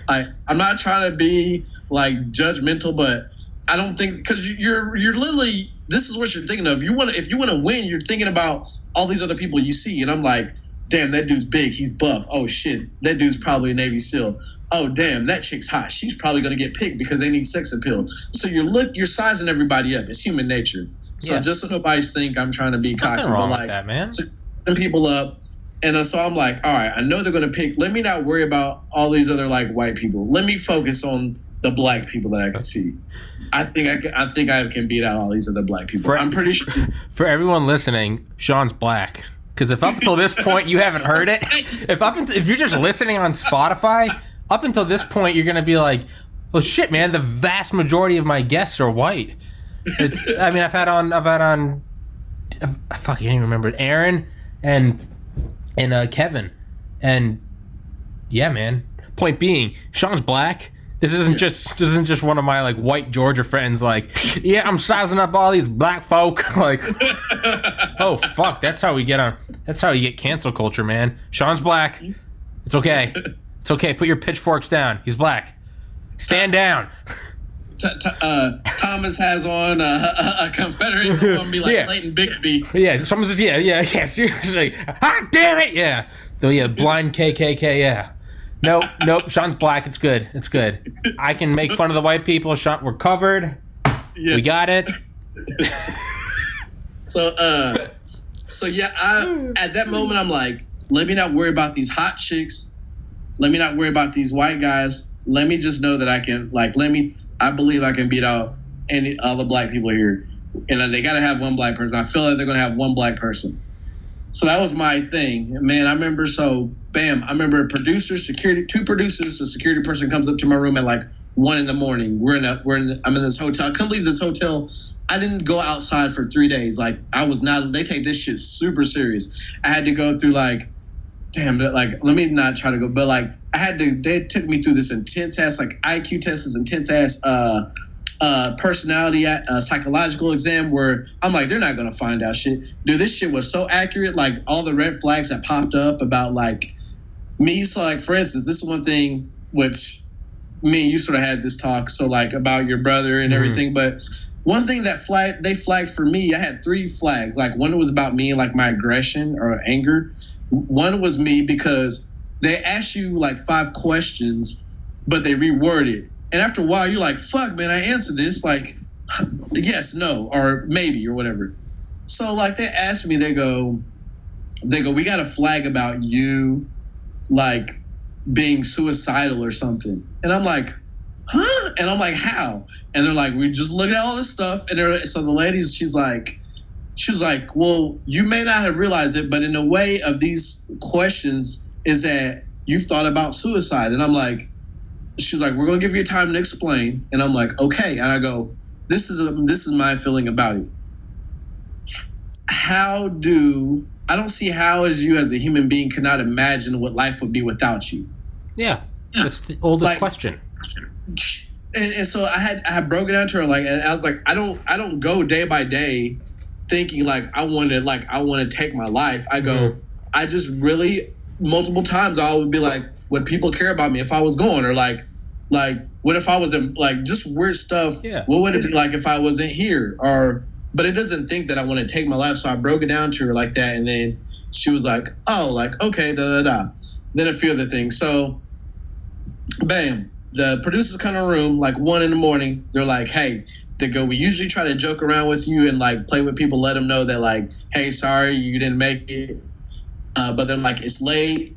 I'm not trying to be like judgmental, but I don't think because you're literally this is what you're thinking of. If you want to win, you're thinking about all these other people you see, and I'm like. Damn, that dude's big. He's buff. Oh, shit. That dude's probably a Navy SEAL. Oh, damn, that chick's hot. She's probably going to get picked because they need sex appeal. So you're sizing everybody up. It's human nature. So just so nobody's think I'm trying to be cocky. Nothing wrong with that, man. So people up. And so I'm like, all right, I know they're going to pick. Let me not worry about all these other, like, white people. Let me focus on the black people that I can see. I think I can beat out all these other black people. I'm pretty sure. For everyone listening, Sean's black. Because if up until this point you haven't heard it, if you're just listening on Spotify, up until this point you're gonna be like, "Oh shit, man! The vast majority of my guests are white." I've had on, I fucking can't even remember it. Aaron and Kevin, and yeah, man. Point being, Sean's black. This isn't just one of my like white Georgia friends. Like, yeah, I'm sizing up all these black folk. Like, oh fuck, that's how you get cancel culture, man. Sean's black. It's okay. It's okay. Put your pitchforks down. He's black. Stand down. Thomas has on a Confederate uniform, be like Clayton Bigsby. Yeah, someone's seriously. Ah, damn it, yeah. Though blind KKK, yeah. Nope. Sean's black. It's good. I can make fun of the white people. Sean, we're covered. Yeah. We got it. So at that moment, I'm like, let me not worry about these hot chicks. Let me not worry about these white guys. Let me just know that I can, I believe I can beat out any other black people here. And they got to have one black person. I feel like they're going to have one black person. So that was my thing. Man, I remember, I remember two producers, a security person comes up to my room at like 1 a.m. I'm in this hotel. I couldn't leave this hotel. I didn't go outside for 3 days. Like they take this shit super serious. I had to go through let me not try to go, but they took me through this intense ass, IQ test, this intense ass, personality psychological exam where I'm like, they're not gonna find out shit. Dude, this shit was so accurate. Like all the red flags that popped up about me. So for instance, this is one thing which me and you sort of had this talk, so like about your brother and everything. But one thing that they flagged for me, I had 3 flags. Like one was about me and like my aggression or anger. One was me because they asked you like 5 questions, but they reworded. And after a while, you're like, fuck, man, I answered this like yes, no, or maybe or whatever. So like they asked me, they go, we got a flag about you like being suicidal or something. And I'm like, huh? And I'm like, how? And they're like, we just look at all this stuff. And so the lady, she was like, well, you may not have realized it, but in a way of these questions is that you've thought about suicide. And I'm like, she's like, we're going to give you time to explain. And I'm like, okay. And I go, this is my feeling about it. I don't see how as you as a human being cannot imagine what life would be without you. Yeah. That's the oldest question. And so I had broken down to her like, and I was like, I don't go day by day thinking like I want to take my life. I go, I just really multiple times I would be like, would people care about me if I was gone, or like what if I wasn't, like just weird stuff. Yeah. What would it be like if I wasn't here? But it doesn't think that I want to take my life. So I broke it down to her like that. And then she was like, oh, like, okay, Then a few other things. So bam, the producers come in the room like 1 a.m. They're like, hey, they go, we usually try to joke around with you and like play with people, let them know that like, hey, sorry, you didn't make it. But they're like, it's late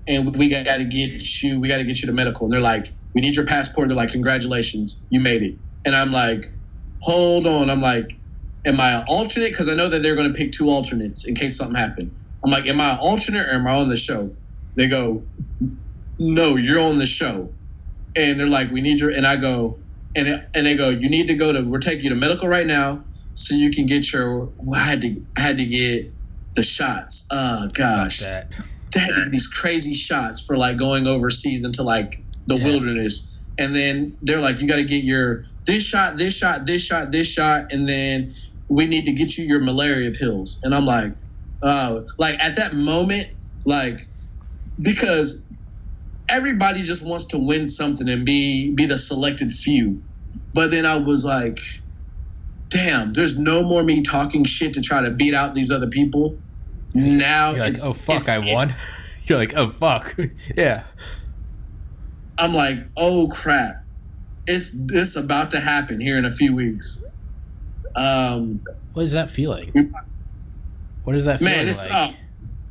and we got to get you to medical. And they're like, we need your passport. They're like, congratulations, you made it. And I'm like, hold on. I'm like, am I an alternate? Because I know that they're going to pick 2 alternates in case something happened. I'm like, am I an alternate or am I on the show? They go, no, you're on the show. And they're like, we need your, and I go, and they go, you need to go to, we're taking you to medical right now so you can get your, I had to get the shots. Oh gosh. They had these crazy shots for like going overseas into like the wilderness. And then they're like, you got to get your, this shot, and then we need to get you your malaria pills. And I'm like, oh, like at that moment, like, because everybody just wants to win something and be the selected few. But then I was like, damn, there's no more me talking shit to try to beat out these other people. Now you're like, oh fuck, I won. You're like, oh fuck. Yeah. I'm like, oh crap. It's about to happen here in a few weeks. What is that feeling? What is that feeling? Man, it's like?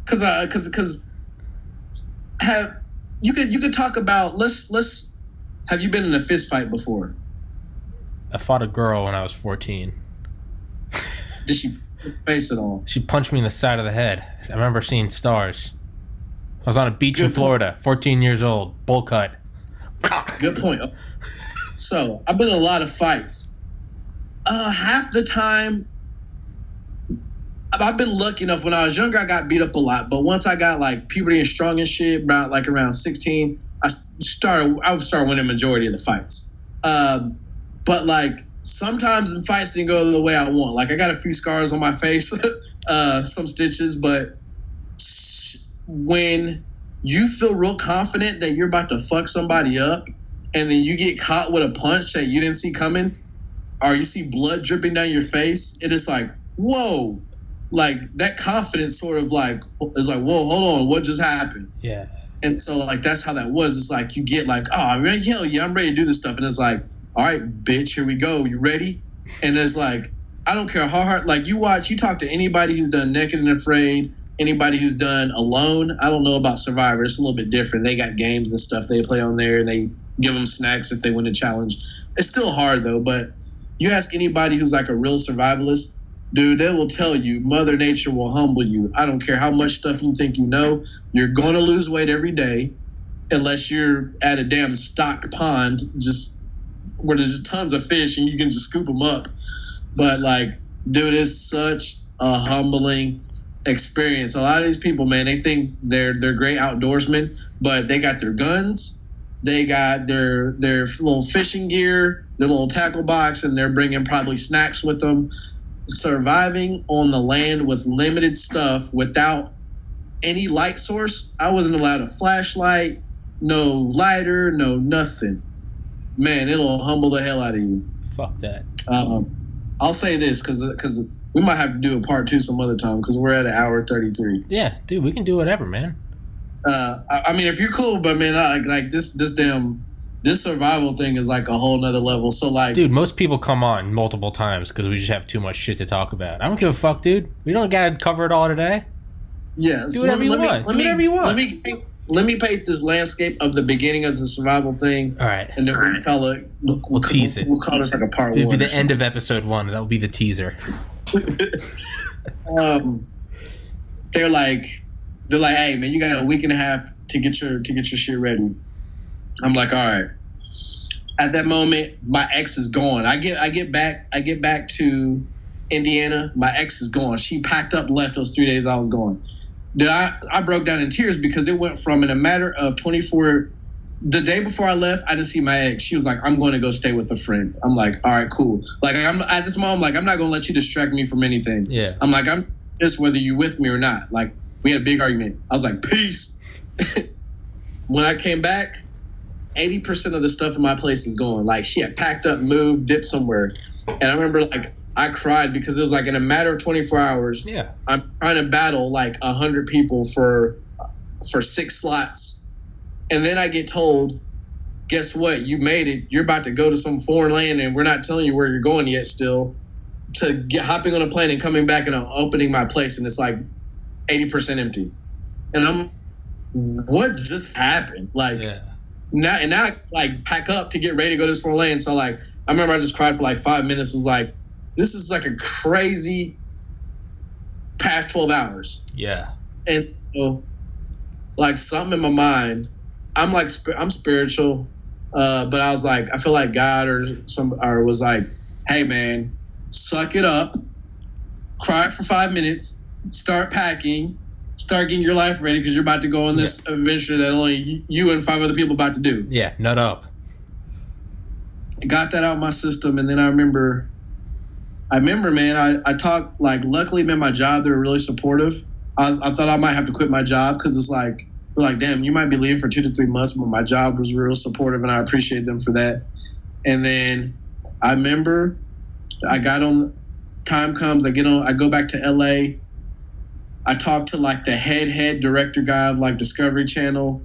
Because have you could talk about let's have you been in a fist fight before? I fought a girl when I was 14. Did she face it all? She punched me in the side of the head. I remember seeing stars. I was on a beach in Florida, 14 years old, bowl cut. Good point. So I've been in a lot of fights. Half the time, I've been lucky enough. When I was younger, I got beat up a lot. But once I got like puberty and strong and shit, about like around 16, I would start winning majority of the fights. But like sometimes in fights didn't go the way I want. Like I got a few scars on my face, some stitches. But when you feel real confident that you're about to fuck somebody up, and then you get caught with a punch that you didn't see coming, or you see blood dripping down your face, it is like, whoa. Like that confidence sort of like is like, whoa, hold on, what just happened? Yeah. And so like that's how that was. It's like you get like, oh, hell yeah, I'm ready to do this stuff. And it's like, all right, bitch, here we go. You ready? And it's like, I don't care how hard, like you talk to anybody who's done Naked and Afraid, anybody who's done Alone. I don't know about Survivor. It's a little bit different. They got games and stuff they play on there, and they give them snacks if they win a challenge. It's still hard though, but you ask anybody who's like a real survivalist, dude, they will tell you Mother Nature will humble you. I don't care how much stuff you think you know. You're going to lose weight every day unless you're at a damn stocked pond just where there's just tons of fish and you can just scoop them up. But like, dude, it's such a humbling experience. A lot of these people, man, they think they're great outdoorsmen, but they got their guns, they got their little fishing gear, their little tackle box, and they're bringing probably snacks with them. Surviving on the land with limited stuff without any light source. I wasn't allowed a flashlight, no lighter, no nothing. man, it'll humble the hell out of you. Fuck that. I'll say this because we might have to do a part 2 some other time because we're at 1:33. Yeah, dude, we can do whatever, man. I mean, if you're cool, but man, like this survival thing is like a whole nother level. So like, dude, most people come on multiple times because we just have too much shit to talk about. I don't give a fuck, dude. We don't gotta cover it all today. Yeah, do whatever you want. Do whatever you want. Let me paint this landscape of the beginning of the survival thing. All right. And then we'll call it. We'll tease it. We'll call this like a part 1. It'll be the end of episode 1. That will be the teaser. They're like, hey man, you got a week and a half to get your shit ready. I'm like, all right. At that moment, my ex is gone. I get back to Indiana. My ex is gone. She packed up, left those 3 days I was gone. Dude, I broke down in tears because it went from in a matter of 24. The day before I left, I didn't see my ex. She was like, I'm going to go stay with a friend. I'm like, all right, cool. Like, I'm at this moment, like, I'm not going to let you distract me from anything. Yeah. I'm like, I'm just whether you with me or not. Like, we had a big argument. I was like, peace. When I came back, 80% of the stuff in my place is gone. Like, she had packed up, moved, dipped somewhere. And I remember, like, I cried because it was like in a matter of 24 hours, yeah, I'm trying to battle like 100 people for 6 slots. And then I get told, guess what? You made it. You're about to go to some foreign land and we're not telling you where you're going yet still. To hopping on a plane and coming back and I'm opening my place and it's like 80% empty. And I'm, what just happened? Like, yeah. Now I like pack up to get ready to go to this foreign land. So like, I remember I just cried for like 5 minutes. Was like, this is like a crazy past 12 hours. Yeah. And so, like something in my mind, I'm spiritual, but I was like, I feel like God or was like, hey man, suck it up, cry for 5 minutes, start packing, start getting your life ready because you're about to go on this adventure that only you and 5 other people about to do. Yeah, nut up. Got that out of my system, and then I remember, man, I talked, like, luckily, man, my job, they were really supportive. I thought I might have to quit my job because it's like, they're like, damn, you might be leaving for 2 to 3 months, but my job was real supportive, and I appreciate them for that. And then I remember I got on, time comes, I go back to LA. I talked to, like, the head director guy of, like, Discovery Channel.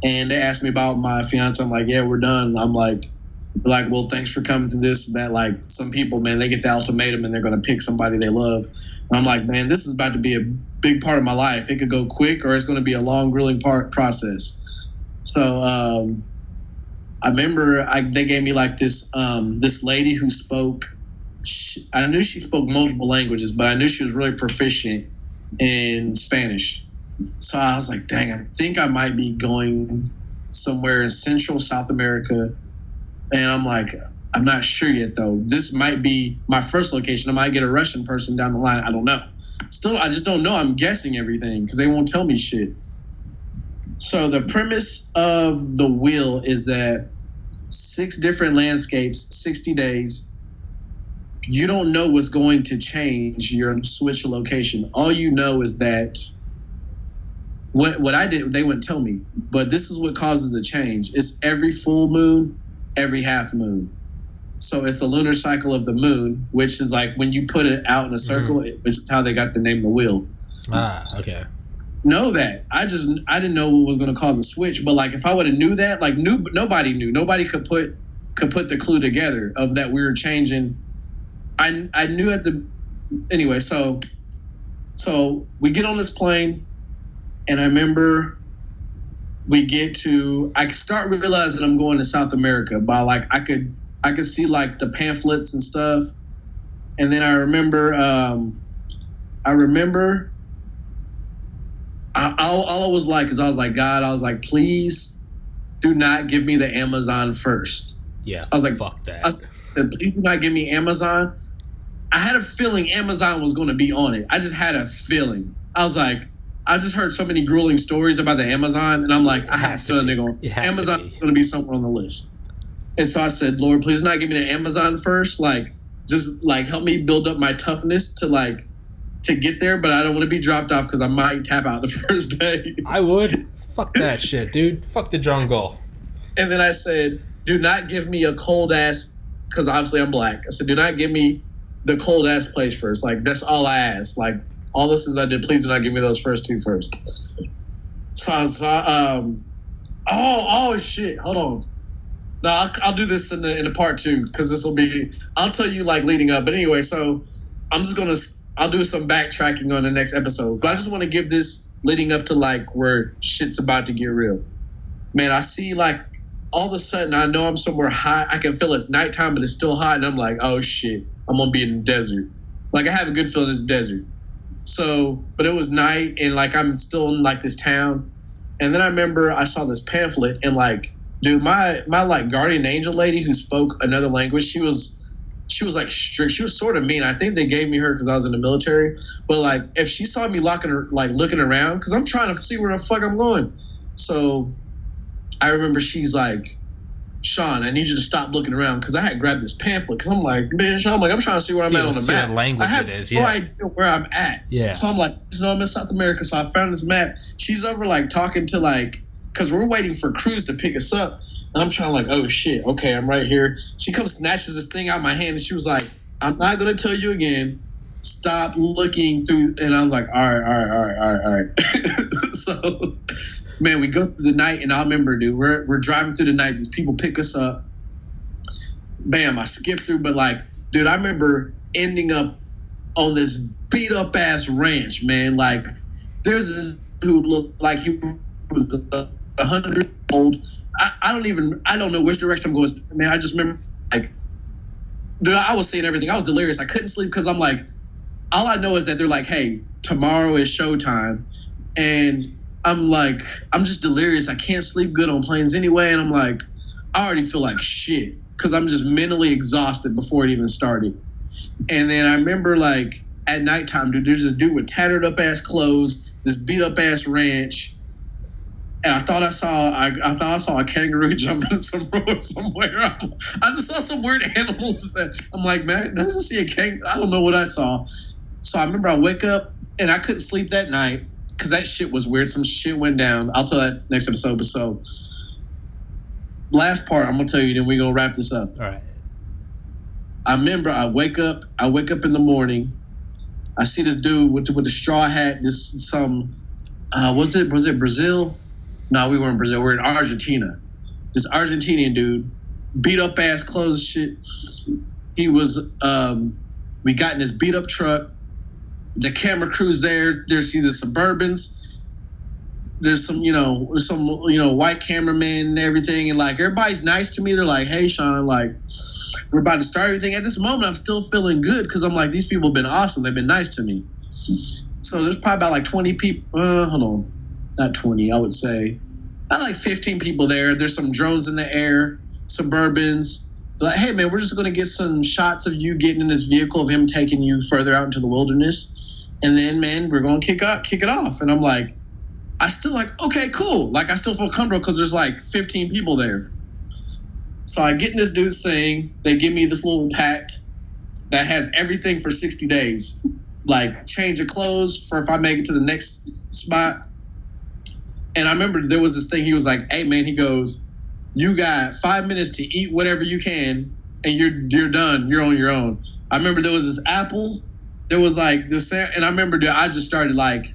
And they asked me about my fiance. I'm like, yeah, we're done. I'm like, well, thanks for coming to this and that. Like, some people, man, they get the ultimatum and they're going to pick somebody they love. And I'm like, man, this is about to be a big part of my life. It could go quick or it's going to be a long, grueling process. So I remember they gave me like this lady who spoke. I knew she spoke multiple languages, but I knew she was really proficient in Spanish. So I was like, dang, I think I might be going somewhere in Central South America. And I'm like, I'm not sure yet, though. This might be my first location. I might get a Russian person down the line. I don't know. Still, I just don't know. I'm guessing everything because they won't tell me shit. So the premise of the wheel is that 6 different landscapes, 60 days. You don't know what's going to change your switch location. All you know is that what I did, they wouldn't tell me. But this is what causes the change. It's every full moon, every half moon. So it's the lunar cycle of the moon, which is like when you put it out in a circle, which is how they got the name the wheel. Ah, okay. Know that. I didn't know what was going to cause a switch. But like if I would have knew that, like nobody knew. Nobody could put the clue together of that we were changing. I knew anyway. So we get on this plane. And I remember I start realizing I'm going to South America by like, I could see like the pamphlets and stuff. And then I remember, all I was like, is I was like, God, I was like, please do not give me the Amazon first. Yeah. I was like, fuck that. I said, please do not give me Amazon. I had a feeling Amazon was going to be on it. I just had a feeling. I was like, I just heard so many grueling stories about the Amazon, and I'm like, I have a feeling Amazon's going to be somewhere on the list. And so I said, Lord, please not give me the Amazon first. Like, just like help me build up my toughness to get there, but I don't want to be dropped off because I might tap out the first day. I would. Fuck that shit, dude. Fuck the jungle. And then I said, do not give me a cold ass, because obviously I'm black. I said, do not give me the cold ass place first. Like, that's all I asked. Like, all the things I did, please do not give me those first two first. So I saw, oh shit, hold on. No, I'll do this in the part two, because this will be, I'll tell you like leading up. But anyway, so I'll do some backtracking on the next episode. But I just want to give this leading up to like where shit's about to get real. Man, I see like all of a sudden I know I'm somewhere hot. I can feel it's nighttime, but it's still hot. And I'm like, oh shit, I'm going to be in the desert. Like I have a good feeling it's desert. So, but it was night and like I'm still in like this town. And then I remember I saw this pamphlet and like, dude, my like guardian angel lady who spoke another language, she was like strict. She was sort of mean. I think they gave me her because I was in the military. But like, if she saw me looking around, because I'm trying to see where the fuck I'm going. So I remember she's like, Sean, I need you to stop looking around, because I had grabbed this pamphlet. Because I'm like, man, Sean, I'm trying to see where I'm at on the map. Language I have it is, no idea where I'm at. Yeah. So I'm like, I'm in South America. So I found this map. She's over like talking to like, because we're waiting for crews to pick us up. And I'm trying like, oh shit, okay, I'm right here. She comes, snatches this thing out of my hand, and she was like, I'm not gonna tell you again. Stop looking through. And I was like, all right. So, man, we go through the night, and I remember, dude, we're driving through the night. These people pick us up. Bam, I skipped through, but like, dude, I remember ending up on this beat up ass ranch, man. Like, there's this dude looked like he was 100 old. I don't know which direction I'm going. Man, I just remember, like, dude, I was seeing everything. I was delirious. I couldn't sleep because I'm like, all I know is that they're like, hey, tomorrow is showtime. And I'm like, I'm just delirious. I can't sleep good on planes anyway. And I'm like, I already feel like shit because I'm just mentally exhausted before it even started. And then I remember, like, at nighttime, dude, there's this dude with tattered up ass clothes, this beat up ass ranch. And I thought I saw a kangaroo jumping in some road somewhere. I just saw some weird animals. I'm like, man, I didn't see a kangaroo. I don't know what I saw. So I remember I wake up and I couldn't sleep that night because that shit was weird. Some shit went down. I'll tell that next episode. But so last part, I'm gonna tell you. Then we're gonna wrap this up. All right. I remember I wake up in the morning. I see this dude with the straw hat. Was it Brazil? No, we weren't in Brazil. We're in Argentina. This Argentinian dude, beat up ass clothes shit. He was, we got in this beat up truck. The camera crew's there. There's the Suburbans. There's some white cameramen and everything. And like, everybody's nice to me. They're like, hey, Sean, like, we're about to start everything. At this moment, I'm still feeling good because I'm like, these people have been awesome. They've been nice to me. So there's probably about like 20 people. Hold on. Not 20, I would say. Not like 15 people there. There's some drones in the air, Suburbans. They're like, hey, man, we're just going to get some shots of you getting in this vehicle, of him taking you further out into the wilderness. And then, man, we're going to kick it off. And I'm like, I still like, okay, cool. Like, I still feel comfortable because there's like 15 people there. So I get in this dude's thing. They give me this little pack that has everything for 60 days. Like, change of clothes for if I make it to the next spot. And I remember there was this thing. He was like, hey, man, he goes, you got 5 minutes to eat whatever you can, and you're done. You're on your own. I remember there was this apple. There was like this. And I remember I just started like,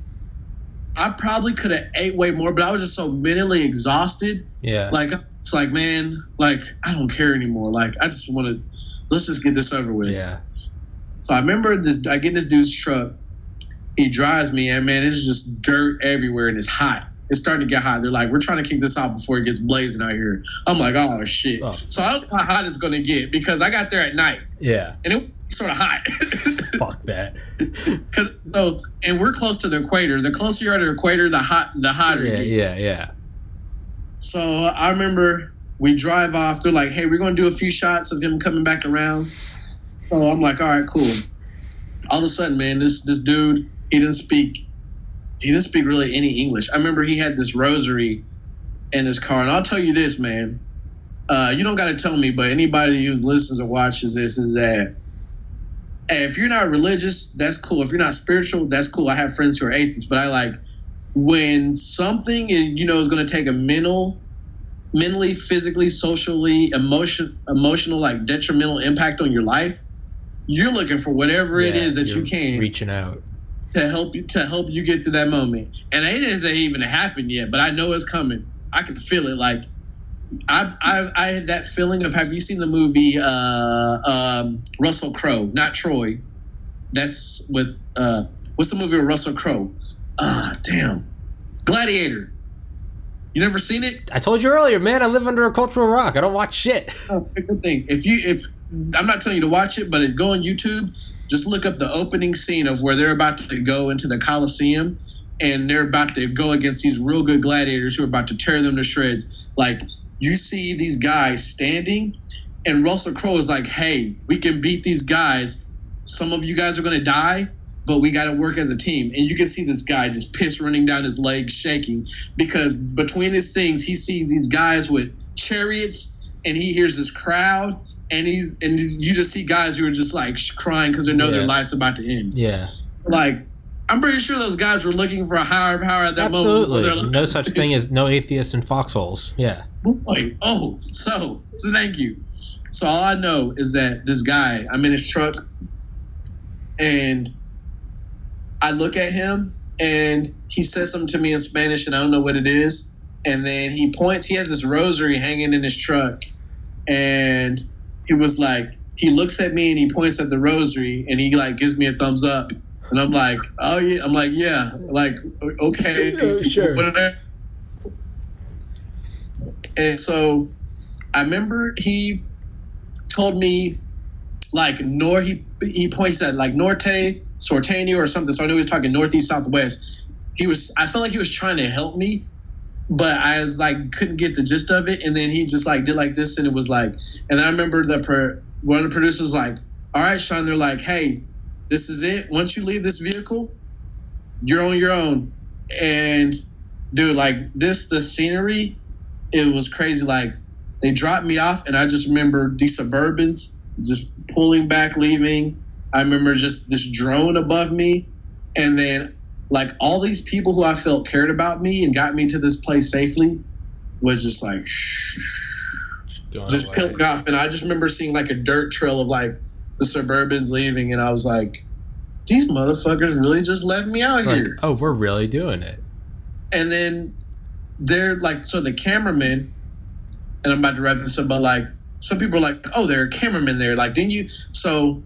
I probably could have ate way more, but I was just so mentally exhausted. Yeah. Like, it's like, man, like, I don't care anymore. Like, I just want to, let's just get this over with. Yeah. So I remember I get in this dude's truck. He drives me, and man, it's just dirt everywhere, and it's hot. It's starting to get hot. They're like, we're trying to kick this out before it gets blazing out here. I'm like, oh, shit. Oh. So I don't know how hot it's going to get because I got there at night. Yeah. And it was sort of hot. Fuck that. And we're close to the equator. The closer you are to the equator, the hotter it gets. Yeah. So I remember we drive off. They're like, hey, we're going to do a few shots of him coming back around. So I'm like, all right, cool. All of a sudden, man, this dude, he didn't speak really any English. I remember he had this rosary in his car. And I'll tell you this, man. You don't got to tell me, but anybody who listens or watches this is that, hey, if you're not religious, that's cool. If you're not spiritual, that's cool. I have friends who are atheists, but I like when something is going to take a mental mentally, physically, socially, emotional, like detrimental impact on your life, you're looking for whatever it is that you can reaching out to help you get through that moment. And it hasn't even happened yet, but I know it's coming. I can feel it. Like I had that feeling of, have you seen the movie Russell Crowe, not Troy? That's with what's the movie with Russell Crowe? Damn, Gladiator. You never seen it? I told you earlier, man. I live under a cultural rock. I don't watch shit. Good thing. If I'm not telling you to watch it, but go on YouTube. Just look up the opening scene of where they're about to go into the Coliseum, and they're about to go against these real good gladiators who are about to tear them to shreds. Like, you see these guys standing, and Russell Crowe is like, "Hey, we can beat these guys. Some of you guys are going to die, but we got to work as a team." And you can see this guy just piss running down his legs, shaking, because between his things, he sees these guys with chariots, and he hears this crowd, and you just see guys who are just like crying because they know their life's about to end. Yeah. Like, I'm pretty sure those guys were looking for a higher power at that moment. Absolutely. No such thing as no atheists in foxholes. Yeah. Like, so thank you. So all I know is that this guy, I'm in his truck, and I look at him, and he says something to me in Spanish, and I don't know what it is. And then he points. He has this rosary hanging in his truck, and he was like, he looks at me and he points at the rosary, and he like gives me a thumbs up, and I'm like, oh yeah, I'm like, yeah, like, okay, sure. Whatever. And so I remember he told me like he points at like Norte, Sortania or something. So I knew he was talking northeast, southwest. I felt like he was trying to help me, but I was like, couldn't get the gist of it. And then he just like did like this, and it was like, and I remember one of the producers was like, all right, Sean, they're like, hey, this is it. Once you leave this vehicle, you're on your own. And dude, like the scenery, it was crazy. Like, they dropped me off, and I just remember these Suburbans just pulling back, leaving. I remember just this drone above me, and then like all these people who I felt cared about me and got me to this place safely was just like just peeling off. And I just remember seeing like a dirt trail of like the Suburbans leaving, and I was like, these motherfuckers really just left me out here. Oh, we're really doing it. And then they're like, so the cameraman, and I'm about to wrap this up, but like some people are like, oh, there are cameramen there. Like, didn't you? So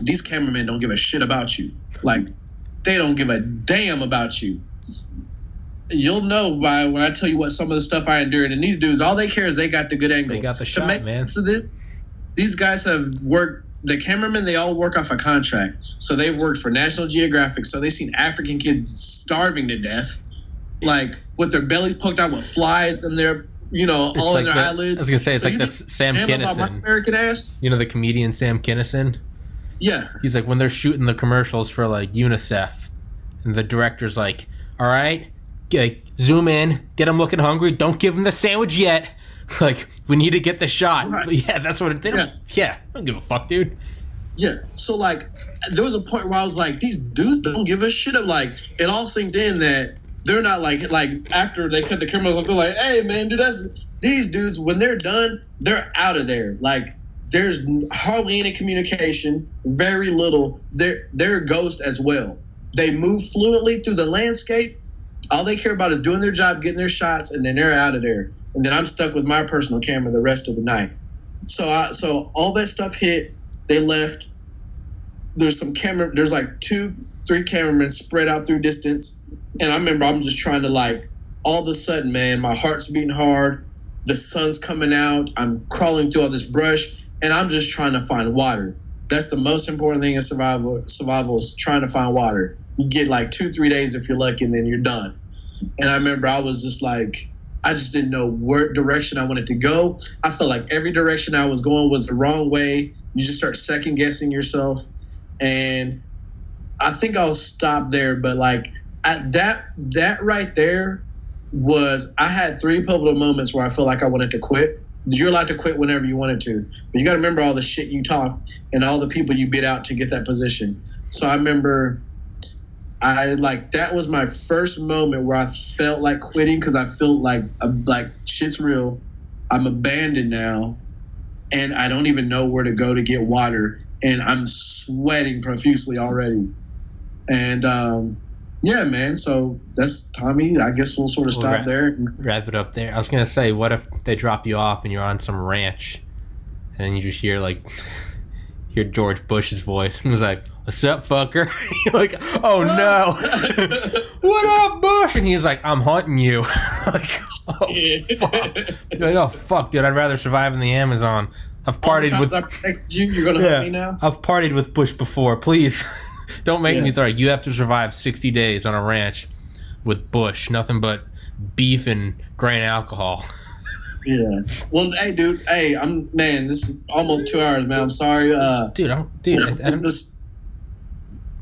these cameramen don't give a shit about you. Like, they don't give a damn about you. You'll know by when I tell you what some of the stuff I endured. And these dudes, all they care is they got the good angle. They got the shot, man. So these guys have worked. The cameramen, they all work off a contract. So they've worked for National Geographic. So they've seen African kids starving to death, like with their bellies poked out with flies and their, all like in their eyelids. I was gonna say it's like that's Sam Kinison. American ass. You know the comedian Sam Kinison? Yeah. He's like, when they're shooting the commercials for like UNICEF, and the director's like, all right, zoom in, get them looking hungry, don't give them the sandwich yet. Like, we need to get the shot. Right. But yeah, that's what it did. Yeah, I don't give a fuck, dude. Yeah, so like, there was a point where I was like, these dudes don't give a shit. Of like, it all synced in that they're not like after they cut the camera, they're like, hey man, dude, these dudes, when they're done, they're out of there. Like, there's hardly any communication, very little. They're ghosts as well. They move fluently through the landscape. All they care about is doing their job, getting their shots, and then they're out of there. And then I'm stuck with my personal camera the rest of the night. So all that stuff hit. They left. There's like 2-3 cameramen spread out through distance. And I remember I'm just trying to like, all of a sudden, man, my heart's beating hard. The sun's coming out. I'm crawling through all this brush, and I'm just trying to find water. That's the most important thing in survival. Survival is trying to find water. You get like 2-3 days if you're lucky, and then you're done. And I remember I was just like, I just didn't know what direction I wanted to go. I felt like every direction I was going was the wrong way. You just start second guessing yourself. And I think I'll stop there. But like that right there was, I had 3 pivotal moments where I felt like I wanted to quit. You're allowed to quit whenever you wanted to, but you got to remember all the shit you talk and all the people you beat out to get that position. So I remember that was my first moment where I felt like quitting, because I felt like shit's real. I'm abandoned now, and I don't even know where to go to get water, and I'm sweating profusely already. And yeah, man. So that's Tommy. I guess we'll sort of stop there. Wrap it up there. I was gonna say, what if they drop you off and you're on some ranch, and then you just hear George Bush's voice, and was like, "What's up, fucker?" You're like, "Oh no, what up, Bush?" And he's like, "I'm hunting you." Like, oh fuck. You're like, "Oh fuck, dude, I'd rather survive in the Amazon. I've partied with you. You're gonna hunt me now. I've partied with Bush before. Please, don't make me throw. You have to survive 60 days on a ranch with Bush. Nothing but beef and grain alcohol." Yeah. Well, hey, dude. Hey, this is almost 2 hours, man. I'm sorry.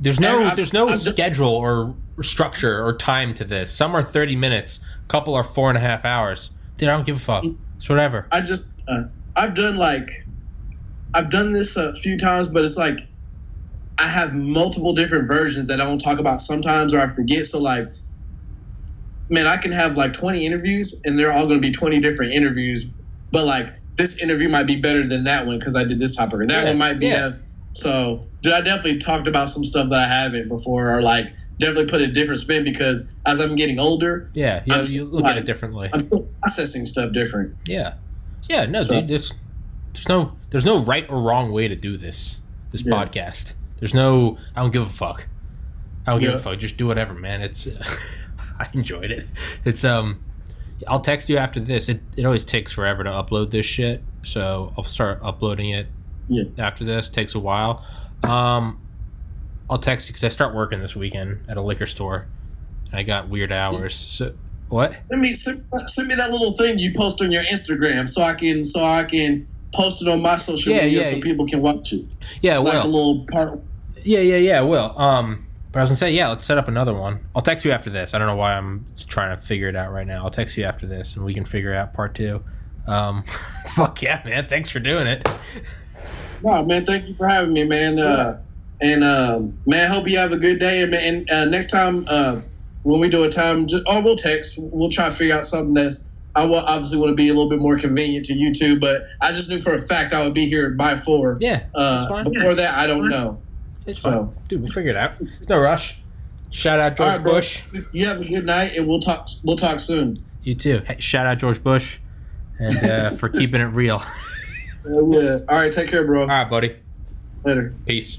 There's no schedule or structure or time to this. Some are 30 minutes. A couple are 4.5 hours. Dude, I don't give a fuck. It's whatever. I've done this a few times, but it's like I have multiple different versions that I don't talk about sometimes, or I forget. So like, man, I can have like 20 interviews, and they're all going to be 20 different interviews. But like, this interview might be better than that one because I did this topic, or that one might be. So, dude, I definitely talked about some stuff that I haven't before, or like definitely put a different spin, because as I'm getting older, you look at it differently. I'm still processing stuff different. Dude, there's no right or wrong way to do this podcast. There's no, I don't give a fuck. I don't give a fuck. Just do whatever, man. It's I enjoyed it. It's I'll text you after this. It always takes forever to upload this shit, so I'll start uploading it after this. Takes a while. I'll text you because I start working this weekend at a liquor store. I got weird hours. So what? Send me that little thing you post on your Instagram so I can post it on my social media so people can watch it. Yeah, like well, a little part. Yeah, I will. But I was gonna say, let's set up another one. I'll text you after this. I don't know why I'm trying to figure it out right now. I'll text you after this, and we can figure out part 2. Fuck yeah, man! Thanks for doing it. No, man, thank you for having me, man. Man, I hope you have a good day. And next time, when we do a time, we'll text. We'll try to figure out something that's. I will obviously want to be a little bit more convenient to you two, but I just knew for a fact I would be here by 4. Yeah, that's fine. Before that, I don't know. It's fine. Dude, we'll figure it out. There's no rush. Shout out George Bush. You have a good night, and we'll talk soon. You too. Hey, shout out George Bush, and for keeping it real. Yeah. All right, take care, bro. All right, buddy. Later. Peace.